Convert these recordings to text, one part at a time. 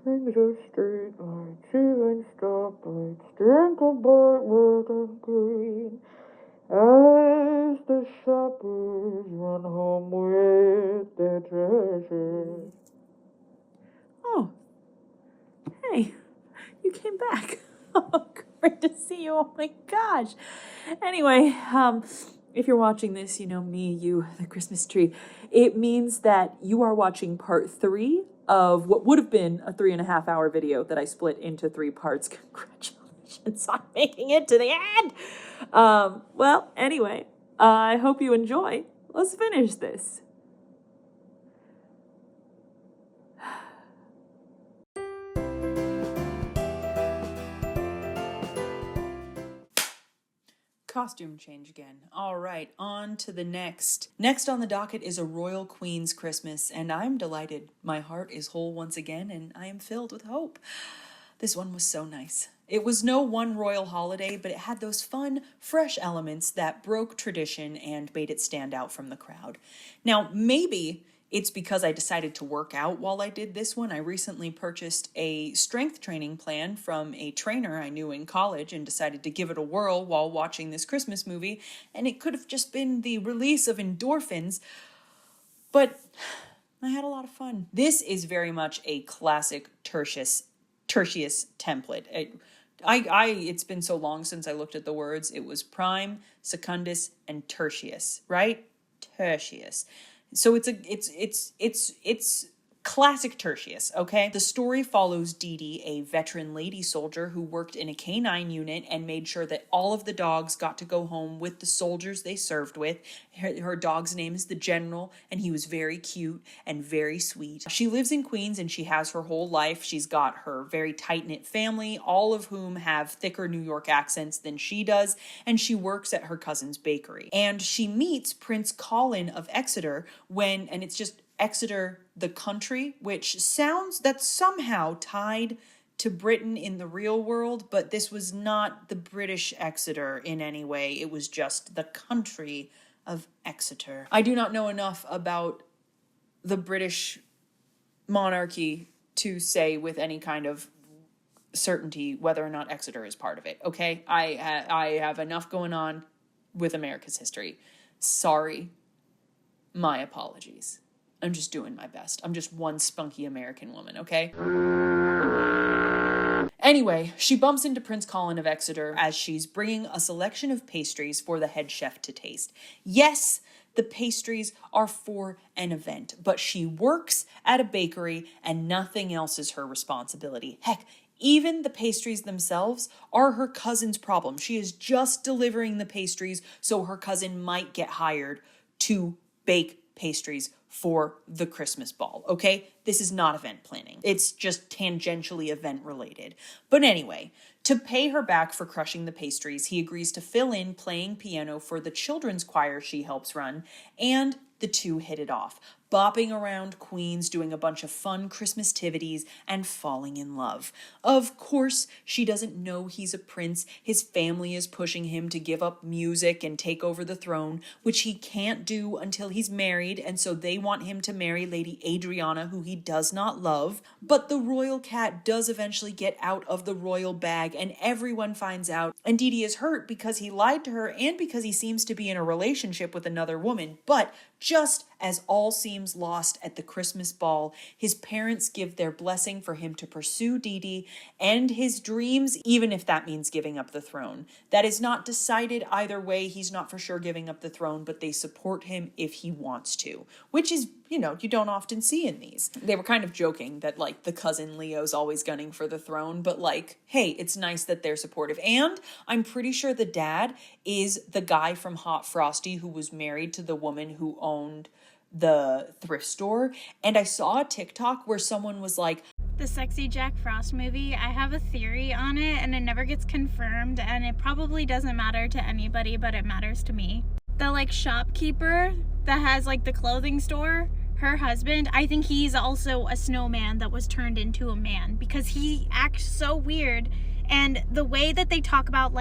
Strings of streetlights, even stoplights, twinkle bright red and green, as the shepherds run home with their treasures. Oh, hey, you came back. Oh, great to see you. Oh my gosh. Anyway, if you're watching this, you know me, you, the Christmas tree. It means that you are watching part 3 of what would have been a 3.5-hour video that I split into 3 parts. Congratulations on making it to the end. Well, anyway, I hope you enjoy. Let's finish this. Costume change again. All right, on to the next. Next on the docket is a royal queen's Christmas, and I'm delighted. My heart is whole once again, and I am filled with hope. This one was so nice. It was no one royal holiday, but it had those fun, fresh elements that broke tradition and made it stand out from the crowd. Now, maybe it's because I decided to work out while I did this one. I recently purchased a strength training plan from a trainer I knew in college and decided to give it a whirl while watching this Christmas movie. And it could have just been the release of endorphins, but I had a lot of fun. This is very much a classic Tertius template. It's been so long since I looked at the words. It was prime, secundus, and tertius, right? Tertius. So it's classic Tertius, okay? The story follows Dee Dee, a veteran lady soldier who worked in a canine unit and made sure that all of the dogs got to go home with the soldiers they served with. Her dog's name is the General, and he was very cute and very sweet. She lives in Queens, and she has her whole life. She's got her very tight-knit family, all of whom have thicker New York accents than she does, and she works at her cousin's bakery. And she meets Prince Colin of Exeter and it's just Exeter, the country, which sounds that's somehow tied to Britain in the real world, but this was not the British Exeter in any way. It was just the country of Exeter. I do not know enough about the British monarchy to say with any kind of certainty whether or not Exeter is part of it, okay? I have enough going on with America's history. Sorry. My apologies. I'm just doing my best. I'm just one spunky American woman, okay? Anyway, she bumps into Prince Colin of Exeter as she's bringing a selection of pastries for the head chef to taste. Yes, the pastries are for an event, but she works at a bakery and nothing else is her responsibility. Heck, even the pastries themselves are her cousin's problem. She is just delivering the pastries so her cousin might get hired to bake pastries for the Christmas ball, okay? This is not event planning. It's just tangentially event related. But anyway, to pay her back for crushing the pastries, he agrees to fill in playing piano for the children's choir she helps run, and the two hit it off, bopping around Queens, doing a bunch of fun Christmas-tivities, and falling in love. Of course, she doesn't know he's a prince. His family is pushing him to give up music and take over the throne, which he can't do until he's married, and so they want him to marry Lady Adriana, who he does not love. But the royal cat does eventually get out of the royal bag, and everyone finds out, and Dee Dee is hurt because he lied to her and because he seems to be in a relationship with another woman. But just as all seems lost at the Christmas ball, his parents give their blessing for him to pursue Dee Dee and his dreams, even if that means giving up the throne. That is not decided either way. He's not for sure giving up the throne, but they support him if he wants to, which is, you don't often see in these. They were kind of joking that, the cousin Leo's always gunning for the throne, but, hey, it's nice that they're supportive. And I'm pretty sure the dad is the guy from Hot Frosty who was married to the woman who owned the thrift store. And I saw a TikTok where someone was like, the sexy Jack Frost movie, I have a theory on it and it never gets confirmed and it probably doesn't matter to anybody, but it matters to me. The shopkeeper that has the clothing store, her husband, I think he's also a snowman that was turned into a man because he acts so weird. And the way that they talk about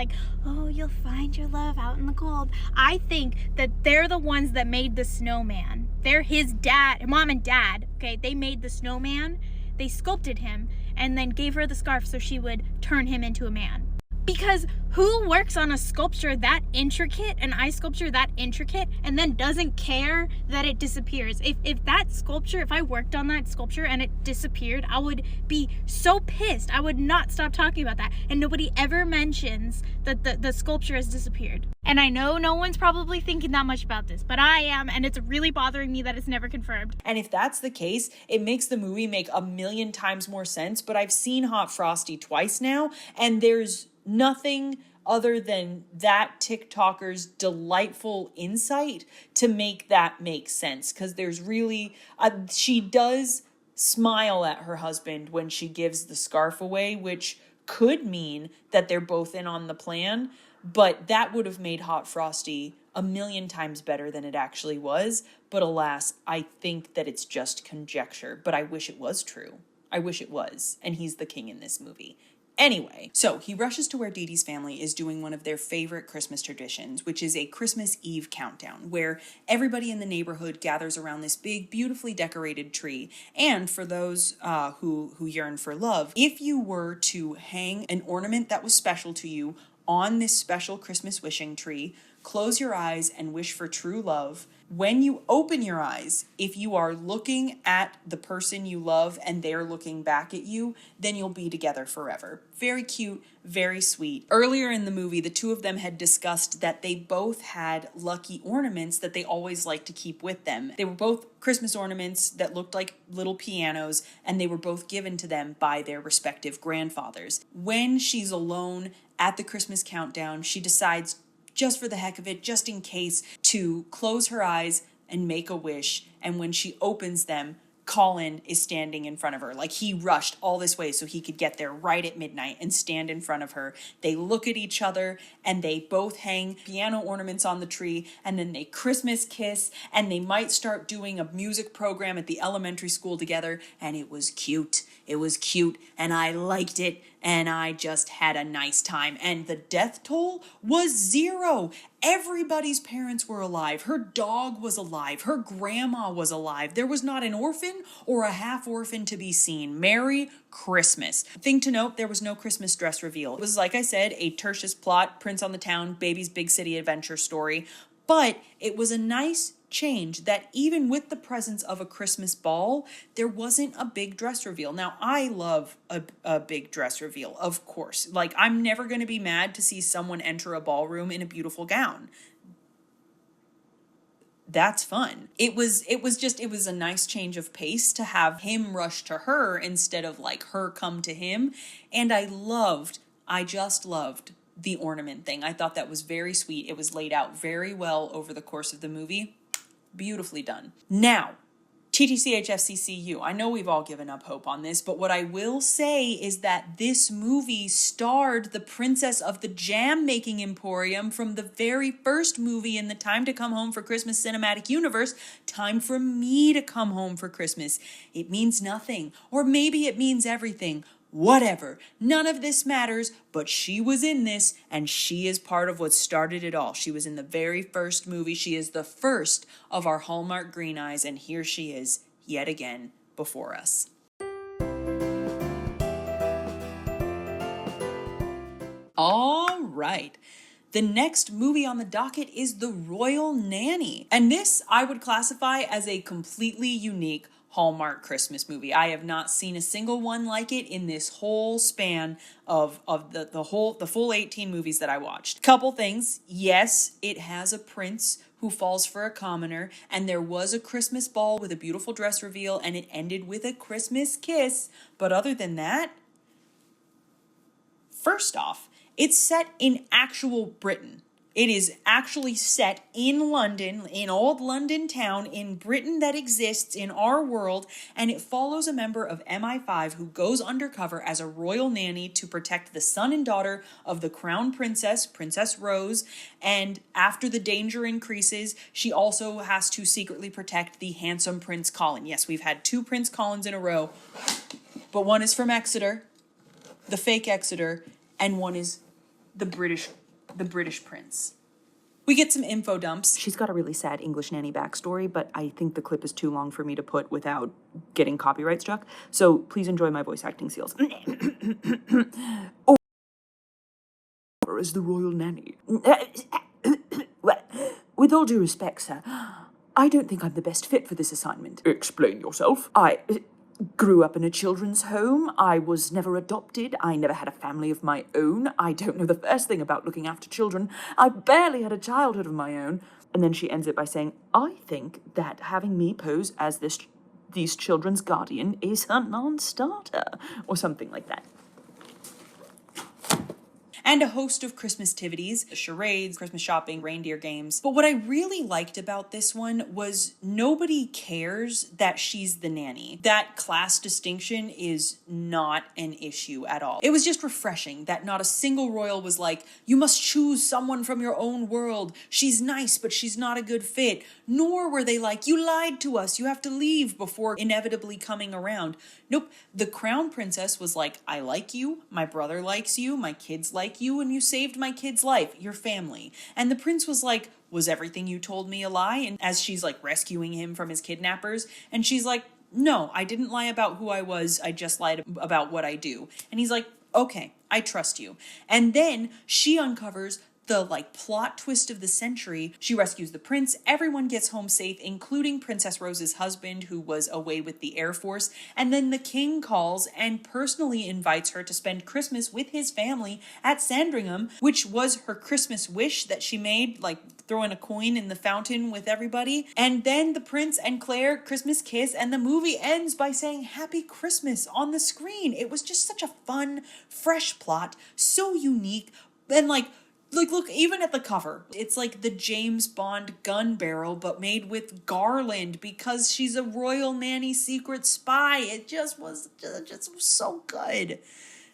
oh, you'll find your love out in the cold. I think that they're the ones that made the snowman. They're his dad, mom and dad. Okay, they made the snowman. They sculpted him and then gave her the scarf so she would turn him into a man. Because who works on a sculpture that intricate, an ice sculpture that intricate, and then doesn't care that it disappears? If that sculpture, if I worked on that sculpture and it disappeared, I would be so pissed. I would not stop talking about that. And nobody ever mentions that the sculpture has disappeared. And I know no one's probably thinking that much about this, but I am, and it's really bothering me that it's never confirmed. And if that's the case, it makes the movie make a million times more sense. But I've seen Hot Frosty twice now, and there's nothing other than that TikToker's delightful insight to make that make sense. Because there's really, she does smile at her husband when she gives the scarf away, which could mean that they're both in on the plan. But that would have made Hot Frosty a million times better than it actually was. But alas, I think that it's just conjecture. But I wish it was true. I wish it was. And he's the king in this movie. Anyway, so he rushes to where Dee Dee's family is doing one of their favorite Christmas traditions, which is a Christmas Eve countdown, where everybody in the neighborhood gathers around this big, beautifully decorated tree. And for those who yearn for love, if you were to hang an ornament that was special to you on this special Christmas wishing tree, close your eyes and wish for true love. When you open your eyes, if you are looking at the person you love and they're looking back at you, then you'll be together forever. Very cute, very sweet. Earlier in the movie, the two of them had discussed that they both had lucky ornaments that they always like to keep with them. They were both Christmas ornaments that looked like little pianos, and they were both given to them by their respective grandfathers. When she's alone at the Christmas countdown, she decides, just for the heck of it, just in case, to close her eyes and make a wish. And when she opens them, Colin is standing in front of her. Like, he rushed all this way so he could get there right at midnight and stand in front of her. They look at each other and they both hang piano ornaments on the tree, and then they Christmas kiss, and they might start doing a music program at the elementary school together. And it was cute. It was cute, and I liked it, and I just had a nice time. And the death toll was 0. Everybody's parents were alive. Her dog was alive. Her grandma was alive. There was not an orphan or a half orphan to be seen. Merry Christmas. Thing to note, there was no Christmas dress reveal. It was, like I said, a tertius plot, Prince on the Town, baby's big city adventure story. But it was a nice change that even with the presence of a Christmas ball, there wasn't a big dress reveal. Now, I love a big dress reveal, of course. Like, I'm never going to be mad to see someone enter a ballroom in a beautiful gown. That's fun. It was a nice change of pace to have him rush to her instead of like her come to him. And I just loved the ornament thing. I thought that was very sweet. It was laid out very well over the course of the movie. Beautifully done. Now, TTCHFCCU. I know we've all given up hope on this, but what I will say is that this movie starred the princess of the jam-making emporium from the very first movie in the Time to Come Home for Christmas cinematic universe, Time for Me to Come Home for Christmas. It means nothing, or maybe it means everything. Whatever. None of this matters, but she was in this, and she is part of what started it all. She was in the very first movie. She is the first of our Hallmark Green Eyes, and here she is, yet again, before us. All right. The next movie on the docket is The Royal Nanny, and this I would classify as a completely unique Hallmark Christmas movie. I have not seen a single one like it in this whole span of the full 18 movies that I watched. Couple things. Yes, it has a prince who falls for a commoner, and there was a Christmas ball with a beautiful dress reveal, and it ended with a Christmas kiss. But other than that, first off, it's set in actual Britain. It is actually set in London, in old London town, in Britain that exists in our world, and it follows a member of MI5 who goes undercover as a royal nanny to protect the son and daughter of the crown princess, Princess Rose, and after the danger increases, she also has to secretly protect the handsome Prince Colin. Yes, we've had 2 Prince Colins in a row, but one is from Exeter, the fake Exeter, and one is the British prince. We get some info dumps. She's got a really sad English nanny backstory, but I think the clip is too long for me to put without getting copyright struck. So please enjoy my voice acting skills. Or as the Royal Nanny. With all due respect, sir, I don't think I'm the best fit for this assignment. Explain yourself. I grew up in a children's home. I was never adopted. I never had a family of my own. I don't know the first thing about looking after children. I barely had a childhood of my own. And then she ends it by saying, I think that having me pose as these children's guardian is a non-starter, or something like that. And a host of Christmas activities, charades, Christmas shopping, reindeer games. But what I really liked about this one was nobody cares that she's the nanny. That class distinction is not an issue at all. It was just refreshing that not a single royal was like, you must choose someone from your own world. She's nice, but she's not a good fit. Nor were they like, you lied to us, you have to leave, before inevitably coming around. Nope, the crown princess was like, I like you, my brother likes you, my kids like you, and you saved my kid's life, your family. And the prince was like, was everything you told me a lie? And as she's like rescuing him from his kidnappers, and she's like, no, I didn't lie about who I was, I just lied about what I do. And he's like, okay, I trust you. And then she uncovers the plot twist of the century. She rescues the prince. Everyone gets home safe, including Princess Rose's husband, who was away with the Air Force. And then the king calls and personally invites her to spend Christmas with his family at Sandringham, which was her Christmas wish that she made, throwing a coin in the fountain with everybody. And then the prince and Claire Christmas kiss, and the movie ends by saying Happy Christmas on the screen. It was just such a fun, fresh plot, so unique, and look, even at the cover, it's like the James Bond gun barrel, but made with garland because she's a royal nanny secret spy. It just was so good.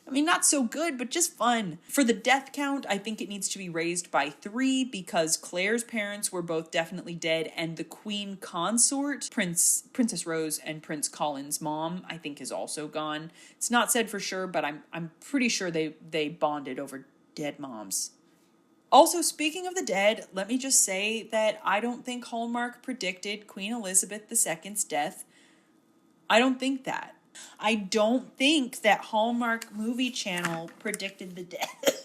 I mean, not so good, but just fun. For the death count, I think it needs to be raised by 3 because Claire's parents were both definitely dead, and the queen consort, Princess Rose and Prince Colin's mom, I think is also gone. It's not said for sure, but I'm pretty sure they bonded over dead moms. Also, speaking of the dead, let me just say that I don't think Hallmark predicted Queen Elizabeth II's death. I don't think that. I don't think that Hallmark Movie Channel predicted the death.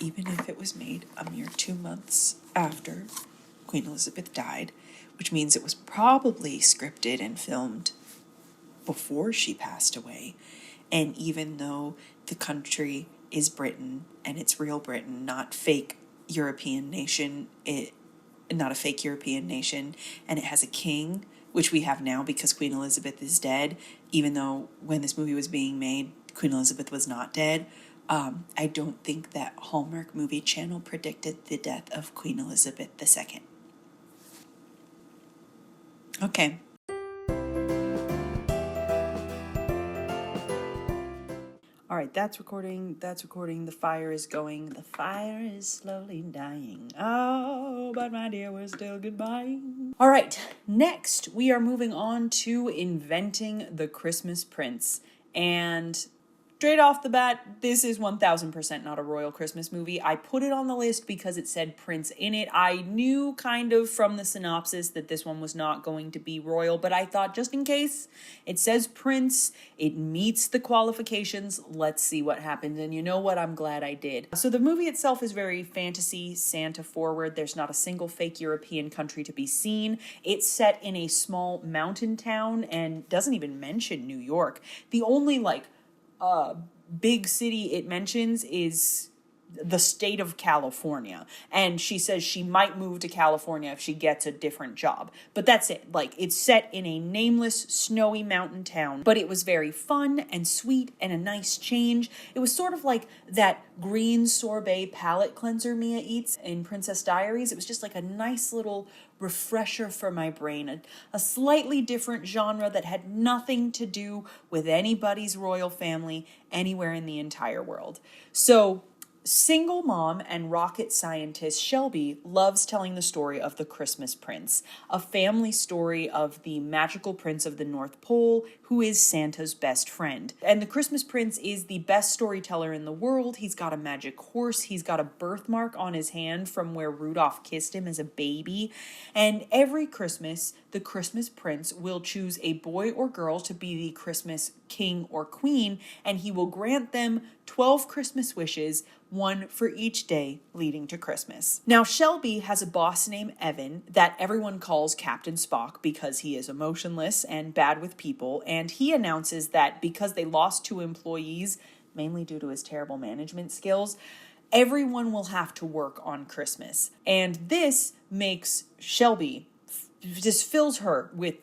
Even if it was made a mere 2 months after Queen Elizabeth died, which means it was probably scripted and filmed before she passed away. And even though the country is Britain and it's real Britain, not fake European nation, not a fake European nation, and it has a king, which we have now because Queen Elizabeth is dead, even though when this movie was being made, Queen Elizabeth was not dead. I don't think that Hallmark Movie Channel predicted the death of Queen Elizabeth II. Okay. All right, that's recording. The fire is going. The fire is slowly dying. Oh, but my dear, we're still goodbye. All right, next we are moving on to Inventing the Christmas Prince. And straight off the bat, this is 1000% not a royal Christmas movie. I put it on the list because it said Prince in it. I knew kind of from the synopsis that this one was not going to be royal, but I thought just in case, it says Prince, it meets the qualifications, let's see what happens. And you know what? I'm glad I did. So the movie itself is very fantasy, Santa forward. There's not a single fake European country to be seen. It's set in a small mountain town and doesn't even mention New York. The only big city it mentions is the state of California. And she says she might move to California if she gets a different job. But that's it. It's set in a nameless, snowy mountain town. But it was very fun and sweet and a nice change. It was sort of like that green sorbet palette cleanser Mia eats in Princess Diaries. It was just a nice little refresher for my brain. A slightly different genre that had nothing to do with anybody's royal family anywhere in the entire world. So Single mom and rocket scientist Shelby loves telling the story of the Christmas Prince, a family story of the magical prince of the North Pole who is Santa's best friend. And the Christmas Prince is the best storyteller in the world. He's got a magic horse. He's got a birthmark on his hand from where Rudolph kissed him as a baby. And every Christmas, the Christmas Prince will choose a boy or girl to be the Christmas king or queen, and he will grant them 12 Christmas wishes, one for each day leading to Christmas. Now, Shelby has a boss named Evan that everyone calls Captain Spock because he is emotionless and bad with people, and he announces that because they lost 2 employees, mainly due to his terrible management skills, everyone will have to work on Christmas. And this makes Shelby, just fills her with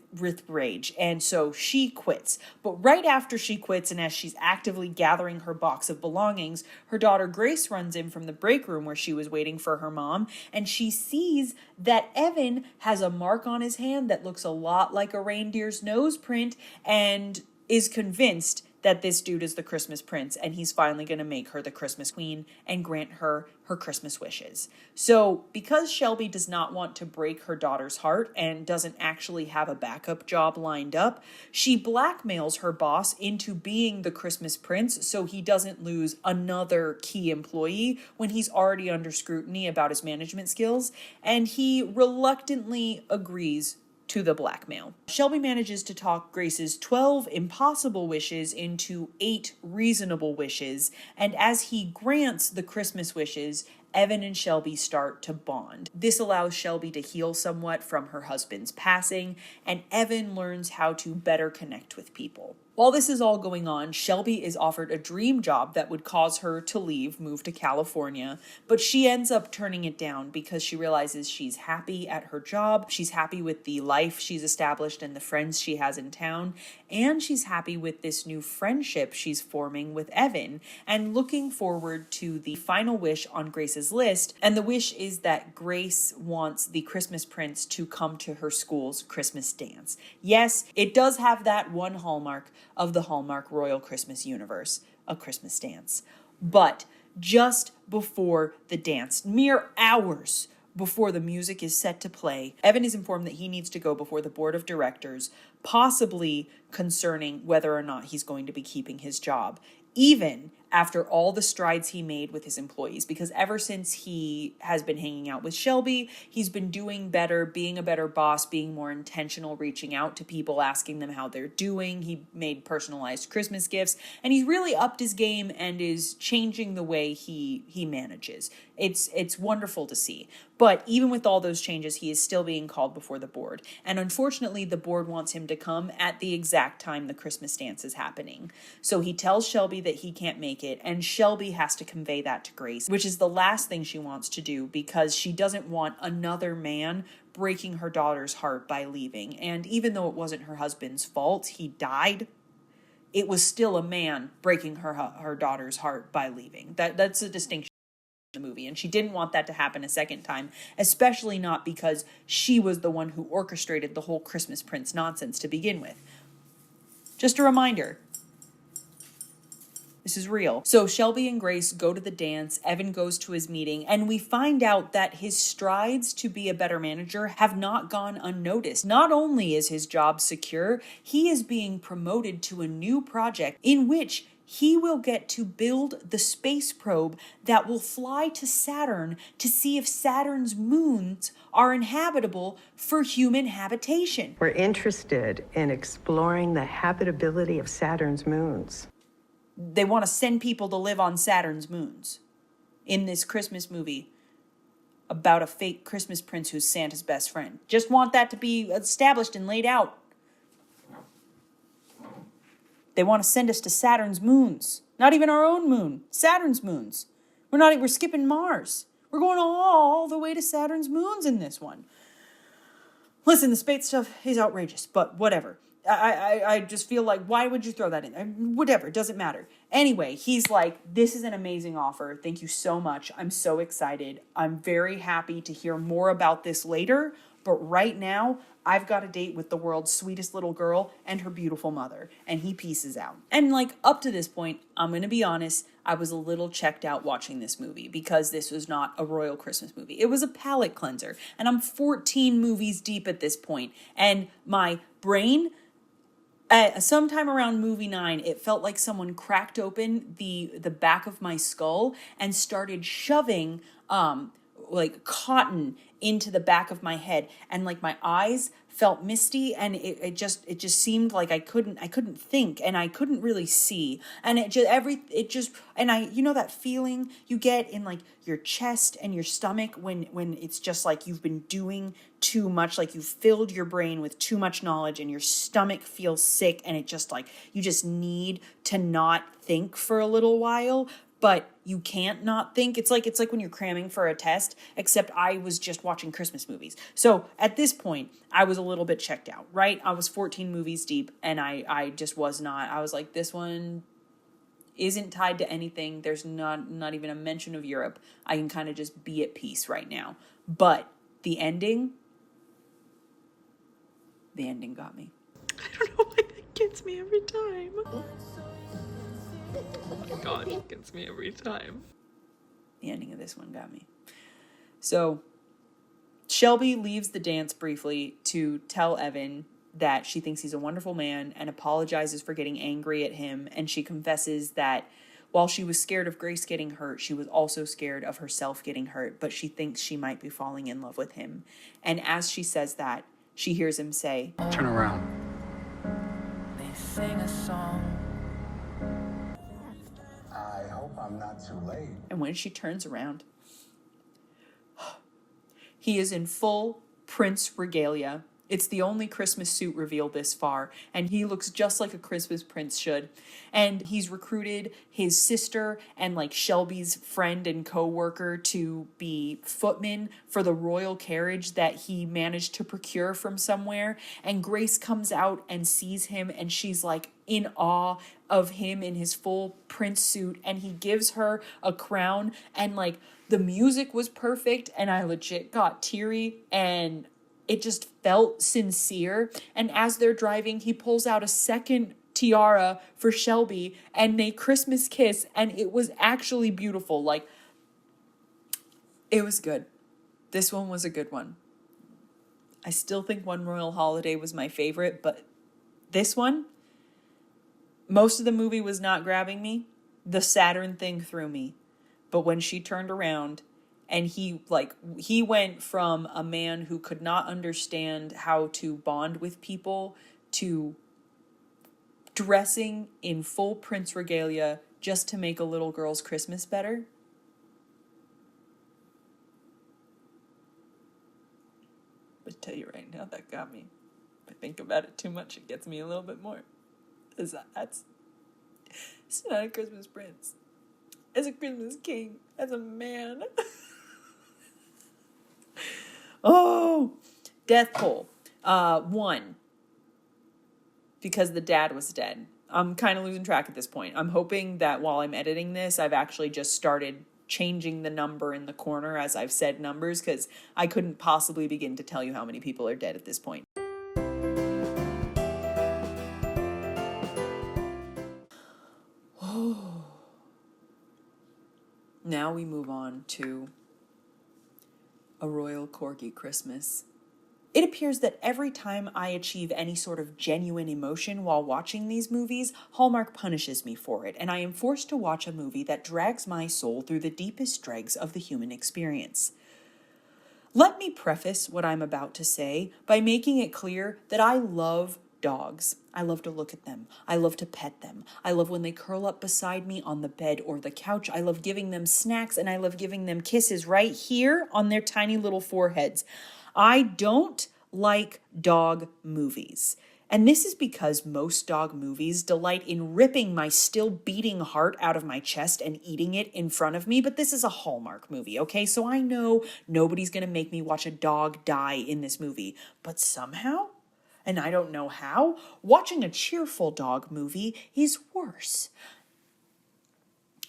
rage, and so she quits. But right after she quits, and as she's actively gathering her box of belongings, her daughter Grace runs in from the break room where she was waiting for her mom, and she sees that Evan has a mark on his hand that looks a lot like a reindeer's nose print, and is convinced that this dude is the Christmas Prince, and he's finally going to make her the Christmas Queen and grant her her Christmas wishes. So because Shelby does not want to break her daughter's heart and doesn't actually have a backup job lined up, she blackmails her boss into being the Christmas Prince so he doesn't lose another key employee when he's already under scrutiny about his management skills, and he reluctantly agrees to the blackmail. Shelby manages to talk Grace's 12 impossible wishes into 8 reasonable wishes, and as he grants the Christmas wishes, Evan and Shelby start to bond. This allows Shelby to heal somewhat from her husband's passing, and Evan learns how to better connect with people. While this is all going on, Shelby is offered a dream job that would cause her to move to California, but she ends up turning it down because she realizes she's happy at her job, she's happy with the life she's established and the friends she has in town, and she's happy with this new friendship she's forming with Evan, and looking forward to the final wish on Grace's list. And the wish is that Grace wants the Christmas Prince to come to her school's Christmas dance. Yes, it does have that one hallmark of the Hallmark Royal Christmas universe, a Christmas dance. But just before the dance, mere hours before the music is set to play, Evan is informed that he needs to go before the board of directors, possibly concerning whether or not he's going to be keeping his job, even after all the strides he made with his employees, because ever since he has been hanging out with Shelby, he's been doing better, being a better boss, being more intentional, reaching out to people, asking them how they're doing. He made personalized Christmas gifts, and he's really upped his game and is changing the way he manages. It's wonderful to see. But even with all those changes, he is still being called before the board. And unfortunately, the board wants him to come at the exact time the Christmas dance is happening. So he tells Shelby that he can't make it, and Shelby has to convey that to Grace, which is the last thing she wants to do because she doesn't want another man breaking her daughter's heart by leaving. And even though it wasn't her husband's fault, he died, it was still a man breaking her daughter's heart by leaving. That's a distinction in the movie, and she didn't want that to happen a second time, especially not because she was the one who orchestrated the whole Christmas Prince nonsense to begin with. Just a reminder, this is real. So Shelby and Grace go to the dance, Evan goes to his meeting, and we find out that his strides to be a better manager have not gone unnoticed. Not only is his job secure, he is being promoted to a new project in which he will get to build the space probe that will fly to Saturn to see if Saturn's moons are inhabitable for human habitation. We're interested in exploring the habitability of Saturn's moons. They want to send people to live on Saturn's moons in this Christmas movie about a fake Christmas Prince who's Santa's best friend. Just want that to be established and laid out. They want to send us to Saturn's moons. Not even our own moon. Saturn's moons. We're skipping Mars. We're going all the way to Saturn's moons in this one. Listen, the space stuff is outrageous, but whatever. I just feel like, why would you throw that in? Whatever, it doesn't matter. Anyway, he's like, this is an amazing offer. Thank you so much. I'm so excited. I'm very happy to hear more about this later. But right now, I've got a date with the world's sweetest little girl and her beautiful mother. And he pieces out. And like up to this point, I'm going to be honest, I was a little checked out watching this movie because this was not a Royal Christmas movie. It was a palate cleanser. And I'm 14 movies deep at this point. And my brain, sometime around movie 9, it felt like someone cracked open the back of my skull and started shoving like cotton into the back of my head, and like my eyes felt misty, and it just seemed like I couldn't think, and I couldn't really see, and you know that feeling you get in like your chest and your stomach when it's just like you've been doing too much, like you've filled your brain with too much knowledge and your stomach feels sick, and it just like you just need to not think for a little while, but you can't not think. It's like when you're cramming for a test, except I was just watching Christmas movies. So at this point, I was a little bit checked out, right? I was 14 movies deep, and I just was not. I was like, this one isn't tied to anything. There's not even a mention of Europe. I can kind of just be at peace right now. But the ending got me. I don't know why that gets me every time. Oh my gosh, it gets me every time. The ending of this one got me. So Shelby leaves the dance briefly to tell Evan that she thinks he's a wonderful man and apologizes for getting angry at him. And she confesses that while she was scared of Grace getting hurt, she was also scared of herself getting hurt, but she thinks she might be falling in love with him. And as she says that, she hears him say, "Turn around." They sing a song. I hope I'm not too late. And when she turns around, he is in full prince regalia. It's the only Christmas suit reveal this far, and he looks just like a Christmas prince should. And he's recruited his sister and like Shelby's friend and co-worker to be footmen for the royal carriage that he managed to procure from somewhere. And Grace comes out and sees him, and she's like in awe of him in his full prince suit, and he gives her a crown, and like the music was perfect, and I legit got teary, and it just felt sincere. And as they're driving, he pulls out a second tiara for Shelby, and they Christmas kiss, and it was actually beautiful. Like, it was good. This one was a good one. I still think One Royal Holiday was my favorite, but this one, most of the movie was not grabbing me. The Saturn thing threw me. But when she turned around, and he went from a man who could not understand how to bond with people to dressing in full prince regalia just to make a little girl's Christmas better. But I tell you right now, that got me. If I think about it too much, it gets me a little bit more. It's not a Christmas prince. It's a Christmas king. As a man. Oh, death toll. 1. Because the dad was dead. I'm kind of losing track at this point. I'm hoping that while I'm editing this, I've actually just started changing the number in the corner as I've said numbers, because I couldn't possibly begin to tell you how many people are dead at this point. Oh. Now we move on to A Royal Corgi Christmas. It appears that every time I achieve any sort of genuine emotion while watching these movies, Hallmark punishes me for it, and I am forced to watch a movie that drags my soul through the deepest dregs of the human experience. Let me preface what I'm about to say by making it clear that I love dogs. I love to look at them. I love to pet them. I love when they curl up beside me on the bed or the couch. I love giving them snacks, and I love giving them kisses right here on their tiny little foreheads. I don't like dog movies. And this is because most dog movies delight in ripping my still beating heart out of my chest and eating it in front of me. But this is a Hallmark movie, okay? So I know nobody's going to make me watch a dog die in this movie. But somehow, and I don't know how, watching a cheerful dog movie is worse.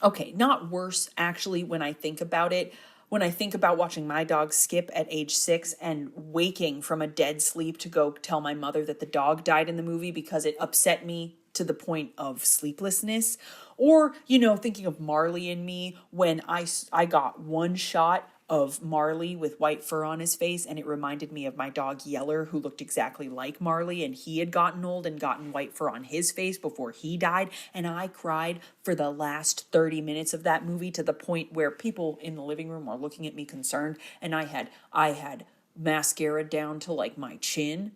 Okay, not worse, actually, when I think about it. when I think about watching my dog Skip at age 6 and waking from a dead sleep to go tell my mother that the dog died in the movie because it upset me to the point of sleeplessness. Or, thinking of Marley and Me when I got one shot of Marley with white fur on his face, and it reminded me of my dog Yeller, who looked exactly like Marley, and he had gotten old and gotten white fur on his face before he died. And I cried for the last 30 minutes of that movie to the point where people in the living room were looking at me concerned, and I had mascara down to like my chin.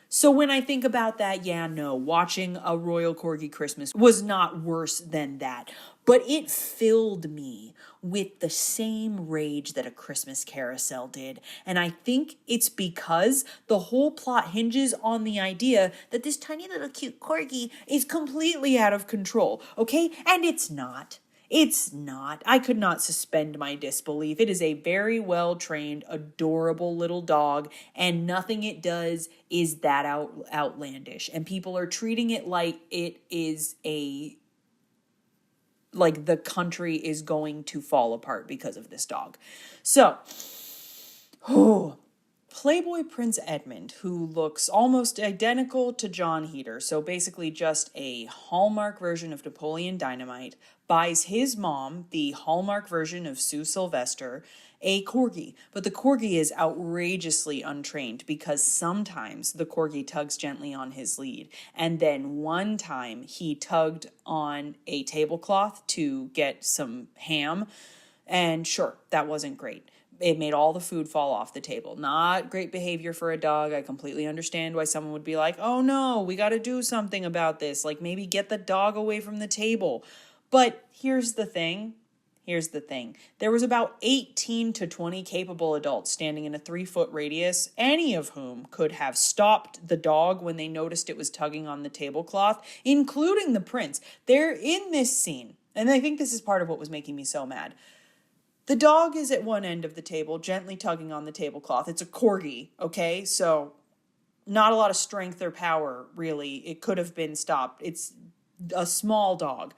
So when I think about that, watching a Royal Corgi Christmas was not worse than that. But it filled me with the same rage that A Christmas Carousel did. And I think it's because the whole plot hinges on the idea that this tiny little cute corgi is completely out of control, okay? And it's not. It's not. I could not suspend my disbelief. It is a very well-trained, adorable little dog, and nothing it does is that outlandish. And people are treating it like it is like the country is going to fall apart because of this dog. So, Playboy Prince Edmund, who looks almost identical to John Heater, so basically just a Hallmark version of Napoleon Dynamite, buys his mom, the Hallmark version of Sue Sylvester, a corgi. But the corgi is outrageously untrained because sometimes the corgi tugs gently on his lead. And then one time he tugged on a tablecloth to get some ham. And sure, that wasn't great. It made all the food fall off the table. Not great behavior for a dog. I completely understand why someone would be like, oh no, we got to do something about this. Like maybe get the dog away from the table. But here's the thing. There was about 18 to 20 capable adults standing in a 3-foot radius, any of whom could have stopped the dog when they noticed it was tugging on the tablecloth, including the prince. They're in this scene, and I think this is part of what was making me so mad. The dog is at one end of the table, gently tugging on the tablecloth. It's a corgi, okay? So not a lot of strength or power, really. It could have been stopped. It's a small dog.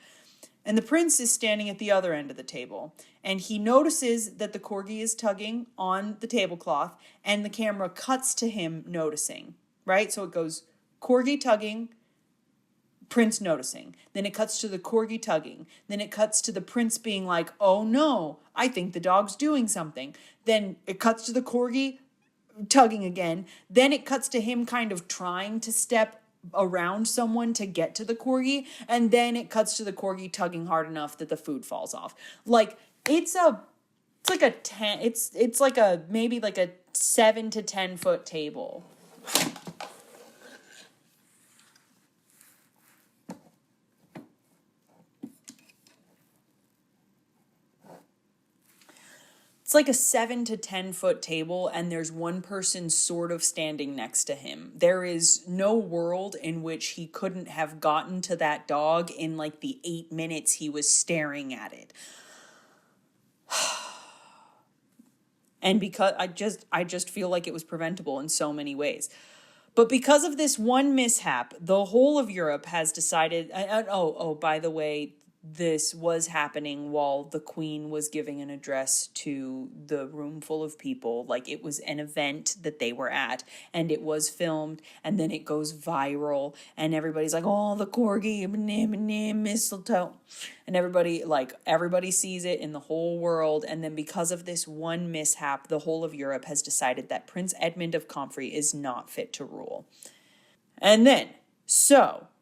And the prince is standing at the other end of the table. And he notices that the corgi is tugging on the tablecloth, and the camera cuts to him noticing, right? So it goes corgi tugging, prince noticing. Then it cuts to the corgi tugging. Then it cuts to the prince being like, oh no, I think the dog's doing something. Then it cuts to the corgi tugging again. Then it cuts to him kind of trying to step around someone to get to the corgi. And then it cuts to the corgi tugging hard enough that the food falls off. Like it's like a maybe like a 7 to 10 foot table. It's like a 7 to 10 foot table, and there's one person sort of standing next to him. There is no world in which he couldn't have gotten to that dog in like the 8 minutes he was staring at it. And because I just feel like it was preventable in so many ways. But because of this one mishap, the whole of Europe has decided, by the way, this was happening while the Queen was giving an address to the room full of people. Like it was an event that they were at, and it was filmed, and then it goes viral, and everybody's like, oh, the corgi, mistletoe. And everybody sees it in the whole world. And then because of this one mishap, the whole of Europe has decided that Prince Edmund of Comfrey is not fit to rule. And then,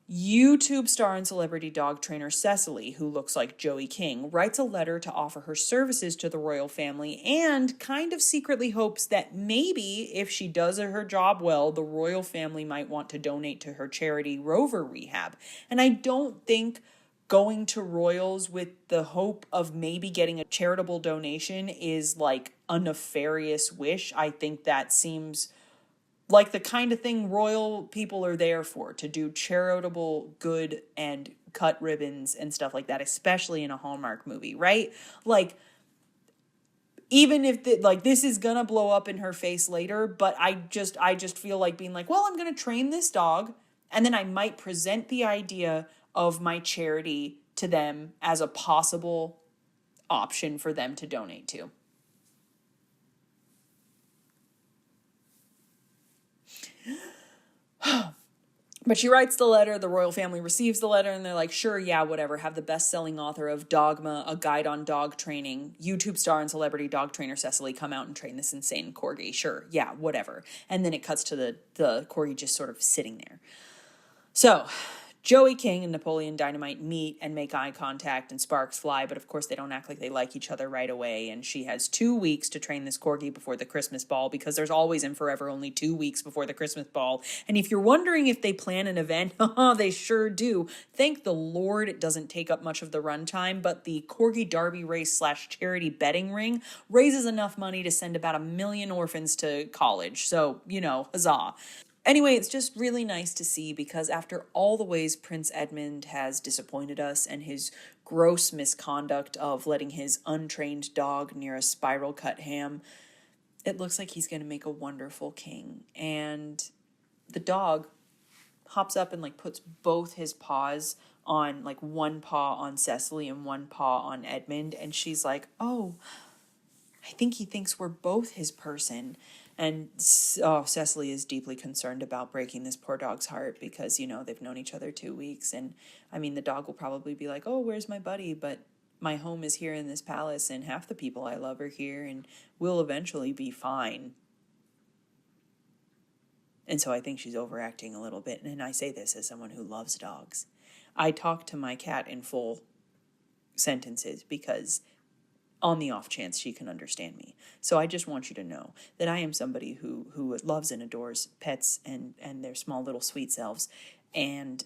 YouTube star and celebrity dog trainer Cecily, who looks like Joey King, writes a letter to offer her services to the royal family and kind of secretly hopes that maybe if she does her job well, the royal family might want to donate to her charity Rover Rehab. And I don't think going to royals with the hope of maybe getting a charitable donation is like a nefarious wish. I think that seems like the kind of thing royal people are there for, to do charitable good and cut ribbons and stuff like that, especially in a Hallmark movie, right? Like, even if this is gonna blow up in her face later, but I just feel like being like, well, I'm gonna train this dog, and then I might present the idea of my charity to them as a possible option for them to donate to. But she writes the letter, the royal family receives the letter, and they're like, sure, yeah, whatever. Have the best-selling author of Dogma, A Guide on Dog Training, YouTube star and celebrity dog trainer Cecily come out and train this insane corgi. Sure, yeah, whatever. And then it cuts to the corgi just sort of sitting there. So Joey King and Napoleon Dynamite meet and make eye contact and sparks fly, but of course they don't act like they like each other right away, and she has 2 weeks to train this corgi before the Christmas ball, because there's always and forever only 2 weeks before the Christmas ball. And if you're wondering if they plan an event, they sure do. Thank the Lord it doesn't take up much of the runtime, but the Corgi Derby race / charity betting ring raises enough money to send about 1 million orphans to college. So, huzzah. Anyway, it's just really nice to see, because after all the ways Prince Edmund has disappointed us and his gross misconduct of letting his untrained dog near a spiral cut ham, it looks like he's going to make a wonderful king. And the dog hops up and puts both his paws on, one paw on Cecily and one paw on Edmund. And she's like, oh, I think he thinks we're both his person. And Cecily is deeply concerned about breaking this poor dog's heart, because, they've known each other 2 weeks. And I mean, the dog will probably be like, oh, where's my buddy? But my home is here in this palace, and half the people I love are here, and we'll eventually be fine. And so I think she's overacting a little bit. And I say this as someone who loves dogs. I talk to my cat in full sentences, because on the off chance she can understand me. So I just want you to know that I am somebody who loves and adores pets and their small little sweet selves. And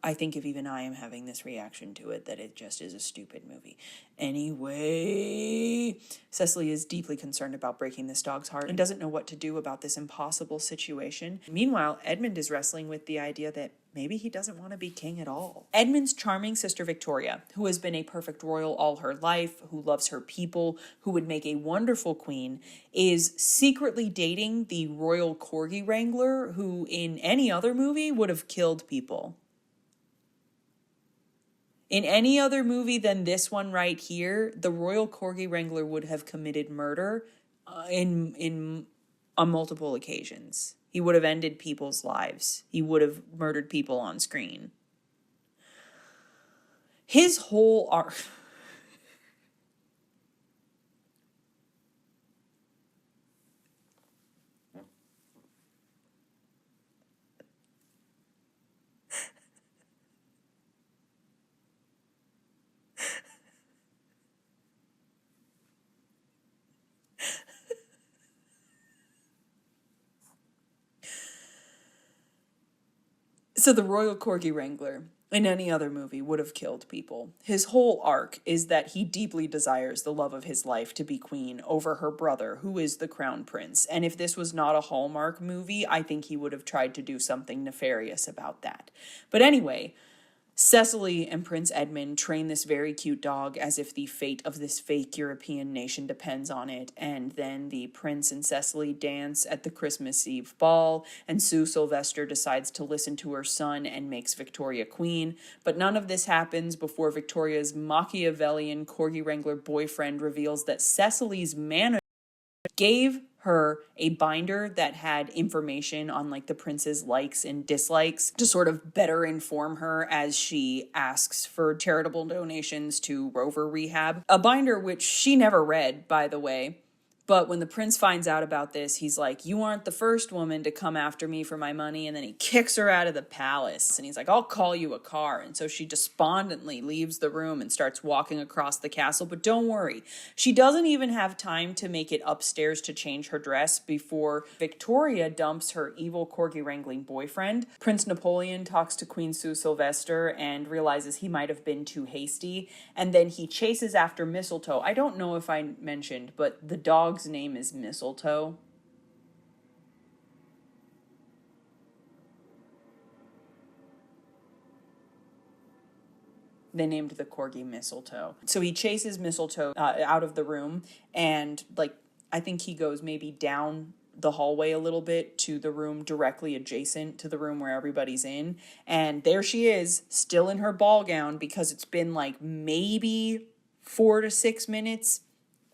I think if even I am having this reaction to it, that it just is a stupid movie. Anyway, Cecily is deeply concerned about breaking this dog's heart and doesn't know what to do about this impossible situation. Meanwhile, Edmund is wrestling with the idea that maybe he doesn't want to be king at all. Edmund's charming sister Victoria, who has been a perfect royal all her life, who loves her people, who would make a wonderful queen, is secretly dating the royal corgi wrangler, who in any other movie would have killed people. In any other movie than this one right here, the royal corgi wrangler would have committed murder on multiple occasions. He would have ended people's lives. He would have murdered people on screen. His whole arc... So the royal corgi wrangler in any other movie would have killed people. His whole arc is that he deeply desires the love of his life to be queen over her brother, who is the crown prince. And if this was not a Hallmark movie, I think he would have tried to do something nefarious about that. But anyway, Cecily and Prince Edmund train this very cute dog as if the fate of this fake European nation depends on it, and then the prince and Cecily dance at the Christmas Eve ball, and Sue Sylvester decides to listen to her son and makes Victoria queen, but none of this happens before Victoria's Machiavellian corgi wrangler boyfriend reveals that Cecily's manager gave her a binder that had information on the prince's likes and dislikes to sort of better inform her as she asks for charitable donations to Rover Rehab. A binder which she never read, by the way. But when the prince finds out about this, he's like, you aren't the first woman to come after me for my money. And then he kicks her out of the palace. And he's like, I'll call you a car. And so she despondently leaves the room and starts walking across the castle. But don't worry, she doesn't even have time to make it upstairs to change her dress before Victoria dumps her evil corgi wrangling boyfriend. Prince Napoleon talks to Queen Sue Sylvester and realizes he might have been too hasty. And then he chases after Mistletoe. I don't know if I mentioned, but the dog's name is Mistletoe. They named the corgi Mistletoe. So he chases Mistletoe out of the room, and I think he goes maybe down the hallway a little bit to the room directly adjacent to the room where everybody's in. And there she is, still in her ball gown, because it's been maybe 4 to 6 minutes,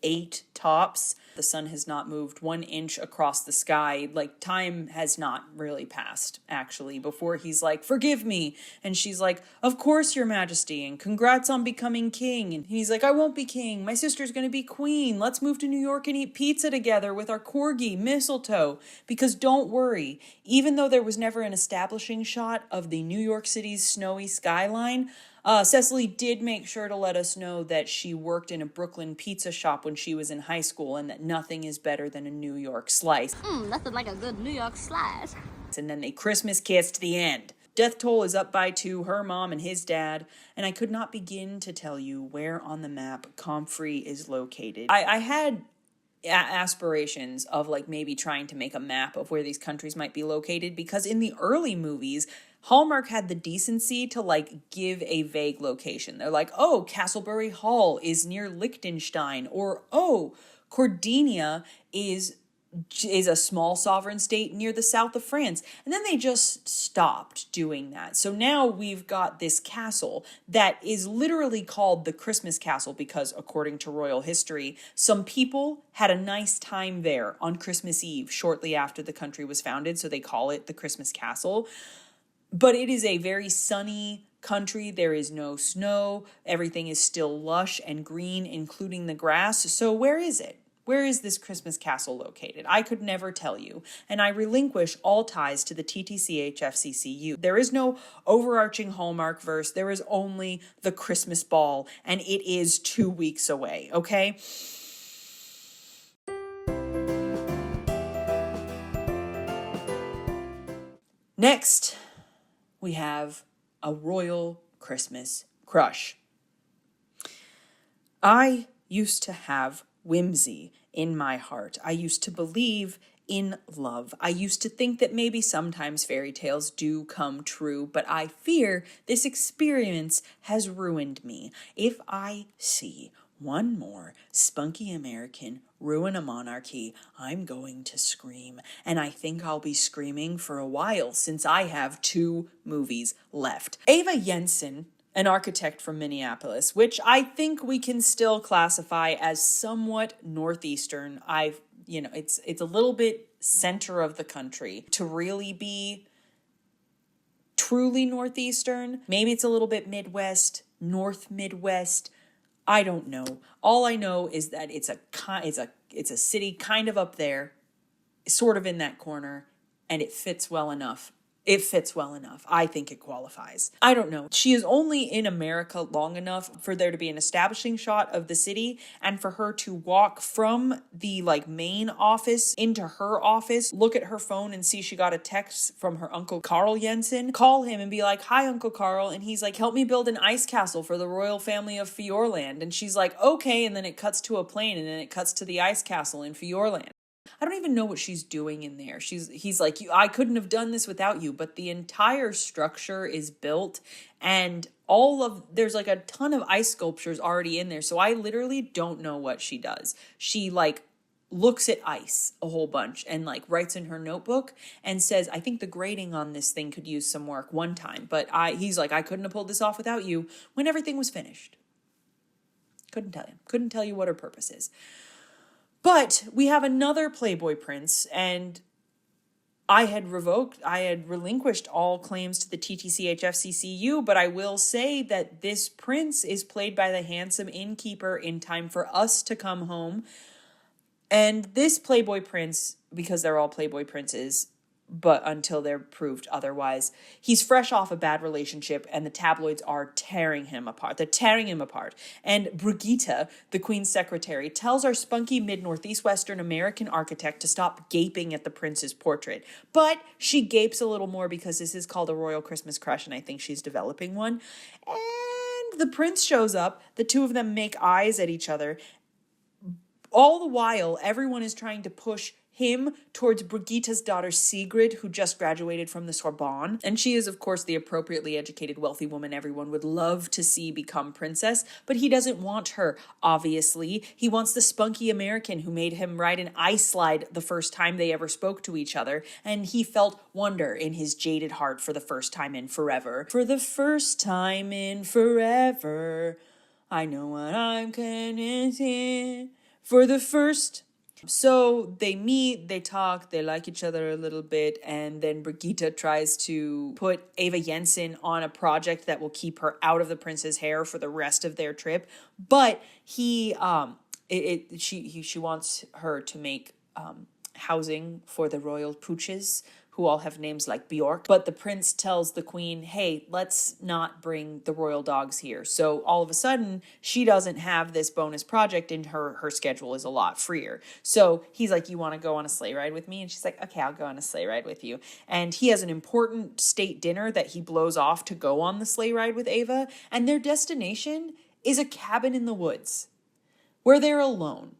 8 tops. The sun has not moved 1 inch across the sky. Like, time has not really passed, actually, before he's like, forgive me. And she's like, of course, your majesty, and congrats on becoming king. And he's like, I won't be king. My sister's going to be queen. Let's move to New York and eat pizza together with our corgi, Mistletoe. Because don't worry, even though there was never an establishing shot of the New York City's snowy skyline, Cecily did make sure to let us know that she worked in a Brooklyn pizza shop when she was in high school, and that nothing is better than a New York slice. Nothing like a good New York slice. And then they Christmas kiss to the end. Death toll is up by 2, her mom and his dad, and I could not begin to tell you where on the map Comfrey is located. I had aspirations of like maybe trying to make a map of where these countries might be located, because in the early movies, Hallmark had the decency to like give a vague location. They're like, oh, Castlebury Hall is near Liechtenstein, or oh, Cordinia is a small sovereign state near the south of France. And then they just stopped doing that. So now we've got this castle that is literally called the Christmas Castle because, according to royal history, some people had a nice time there on Christmas Eve shortly after the country was founded, so they call it the Christmas Castle. But it is a very sunny country. There is no snow. Everything is still lush and green, including the grass. So where is it? Where is this Christmas castle located? I could never tell you, and I relinquish all ties to the TTCHFCCU. There is no overarching Hallmark verse. There is only the Christmas ball, and it is 2 weeks away, okay? Next, we have a royal Christmas crush. I used to have whimsy in my heart. I used to believe in love. I used to think that maybe sometimes fairy tales do come true, but I fear this experience has ruined me. If I see one more spunky American ruin a monarchy, I'm going to scream. And I think I'll be screaming for a while, since I have 2 movies left. Eva Jensen, an architect from Minneapolis, which I think we can still classify as somewhat northeastern. It's a little bit center of the country to really be truly northeastern. Maybe it's a little bit Midwest, North Midwest. I don't know. All I know is that it's a city kind of up there, sort of in that corner, and it fits well enough. It fits well enough. I think it qualifies. I don't know. She is only in America long enough for there to be an establishing shot of the city, and for her to walk from the main office into her office, look at her phone and see she got a text from her Uncle Carl Jensen, call him and be like, hi, Uncle Carl. And he's like, help me build an ice castle for the royal family of Fiorland. And she's like, okay. And then it cuts to a plane, and then it cuts to the ice castle in Fiorland. I don't even know what she's doing in there. He's like, I couldn't have done this without you, but the entire structure is built, and there's a ton of ice sculptures already in there. So I literally don't know what she does. She looks at ice a whole bunch and writes in her notebook and says, I think the grading on this thing could use some work one time, but he's like, I couldn't have pulled this off without you, when everything was finished. Couldn't tell you what her purpose is. But we have another Playboy prince, and I had relinquished all claims to the TTCHFCCU, but I will say that this prince is played by the handsome innkeeper in Time for Us to Come Home. And this Playboy prince, because they're all Playboy princes, but until they're proved otherwise, he's fresh off a bad relationship, and the tabloids are tearing him apart. They're tearing him apart. And Brigitte, the Queen's secretary, tells our spunky mid-northeast Western American architect to stop gaping at the prince's portrait. But she gapes a little more because this is called a royal Christmas crush, and I think she's developing one. And the prince shows up. The two of them make eyes at each other. All the while, everyone is trying to push him towards Brigitte's daughter Sigrid, who just graduated from the Sorbonne. And she is, of course, the appropriately educated, wealthy woman everyone would love to see become princess. But he doesn't want her, obviously. He wants the spunky American who made him ride an ice slide the first time they ever spoke to each other. And he felt wonder in his jaded heart for the first time in forever. For the first time in forever, I know what I'm convinced in. for the first. So they meet, they talk, they like each other a little bit, and then Brigitte tries to put Eva Jensen on a project that will keep her out of the prince's hair for the rest of their trip. But she wants her to make housing for the royal pooches, who all have names like Bjork. But the prince tells the queen, hey, let's not bring the royal dogs here. So all of a sudden, she doesn't have this bonus project, and her schedule is a lot freer. So he's like, you want to go on a sleigh ride with me? And she's like, okay, I'll go on a sleigh ride with you. And he has an important state dinner that he blows off to go on the sleigh ride with Ava. And their destination is a cabin in the woods where they're alone.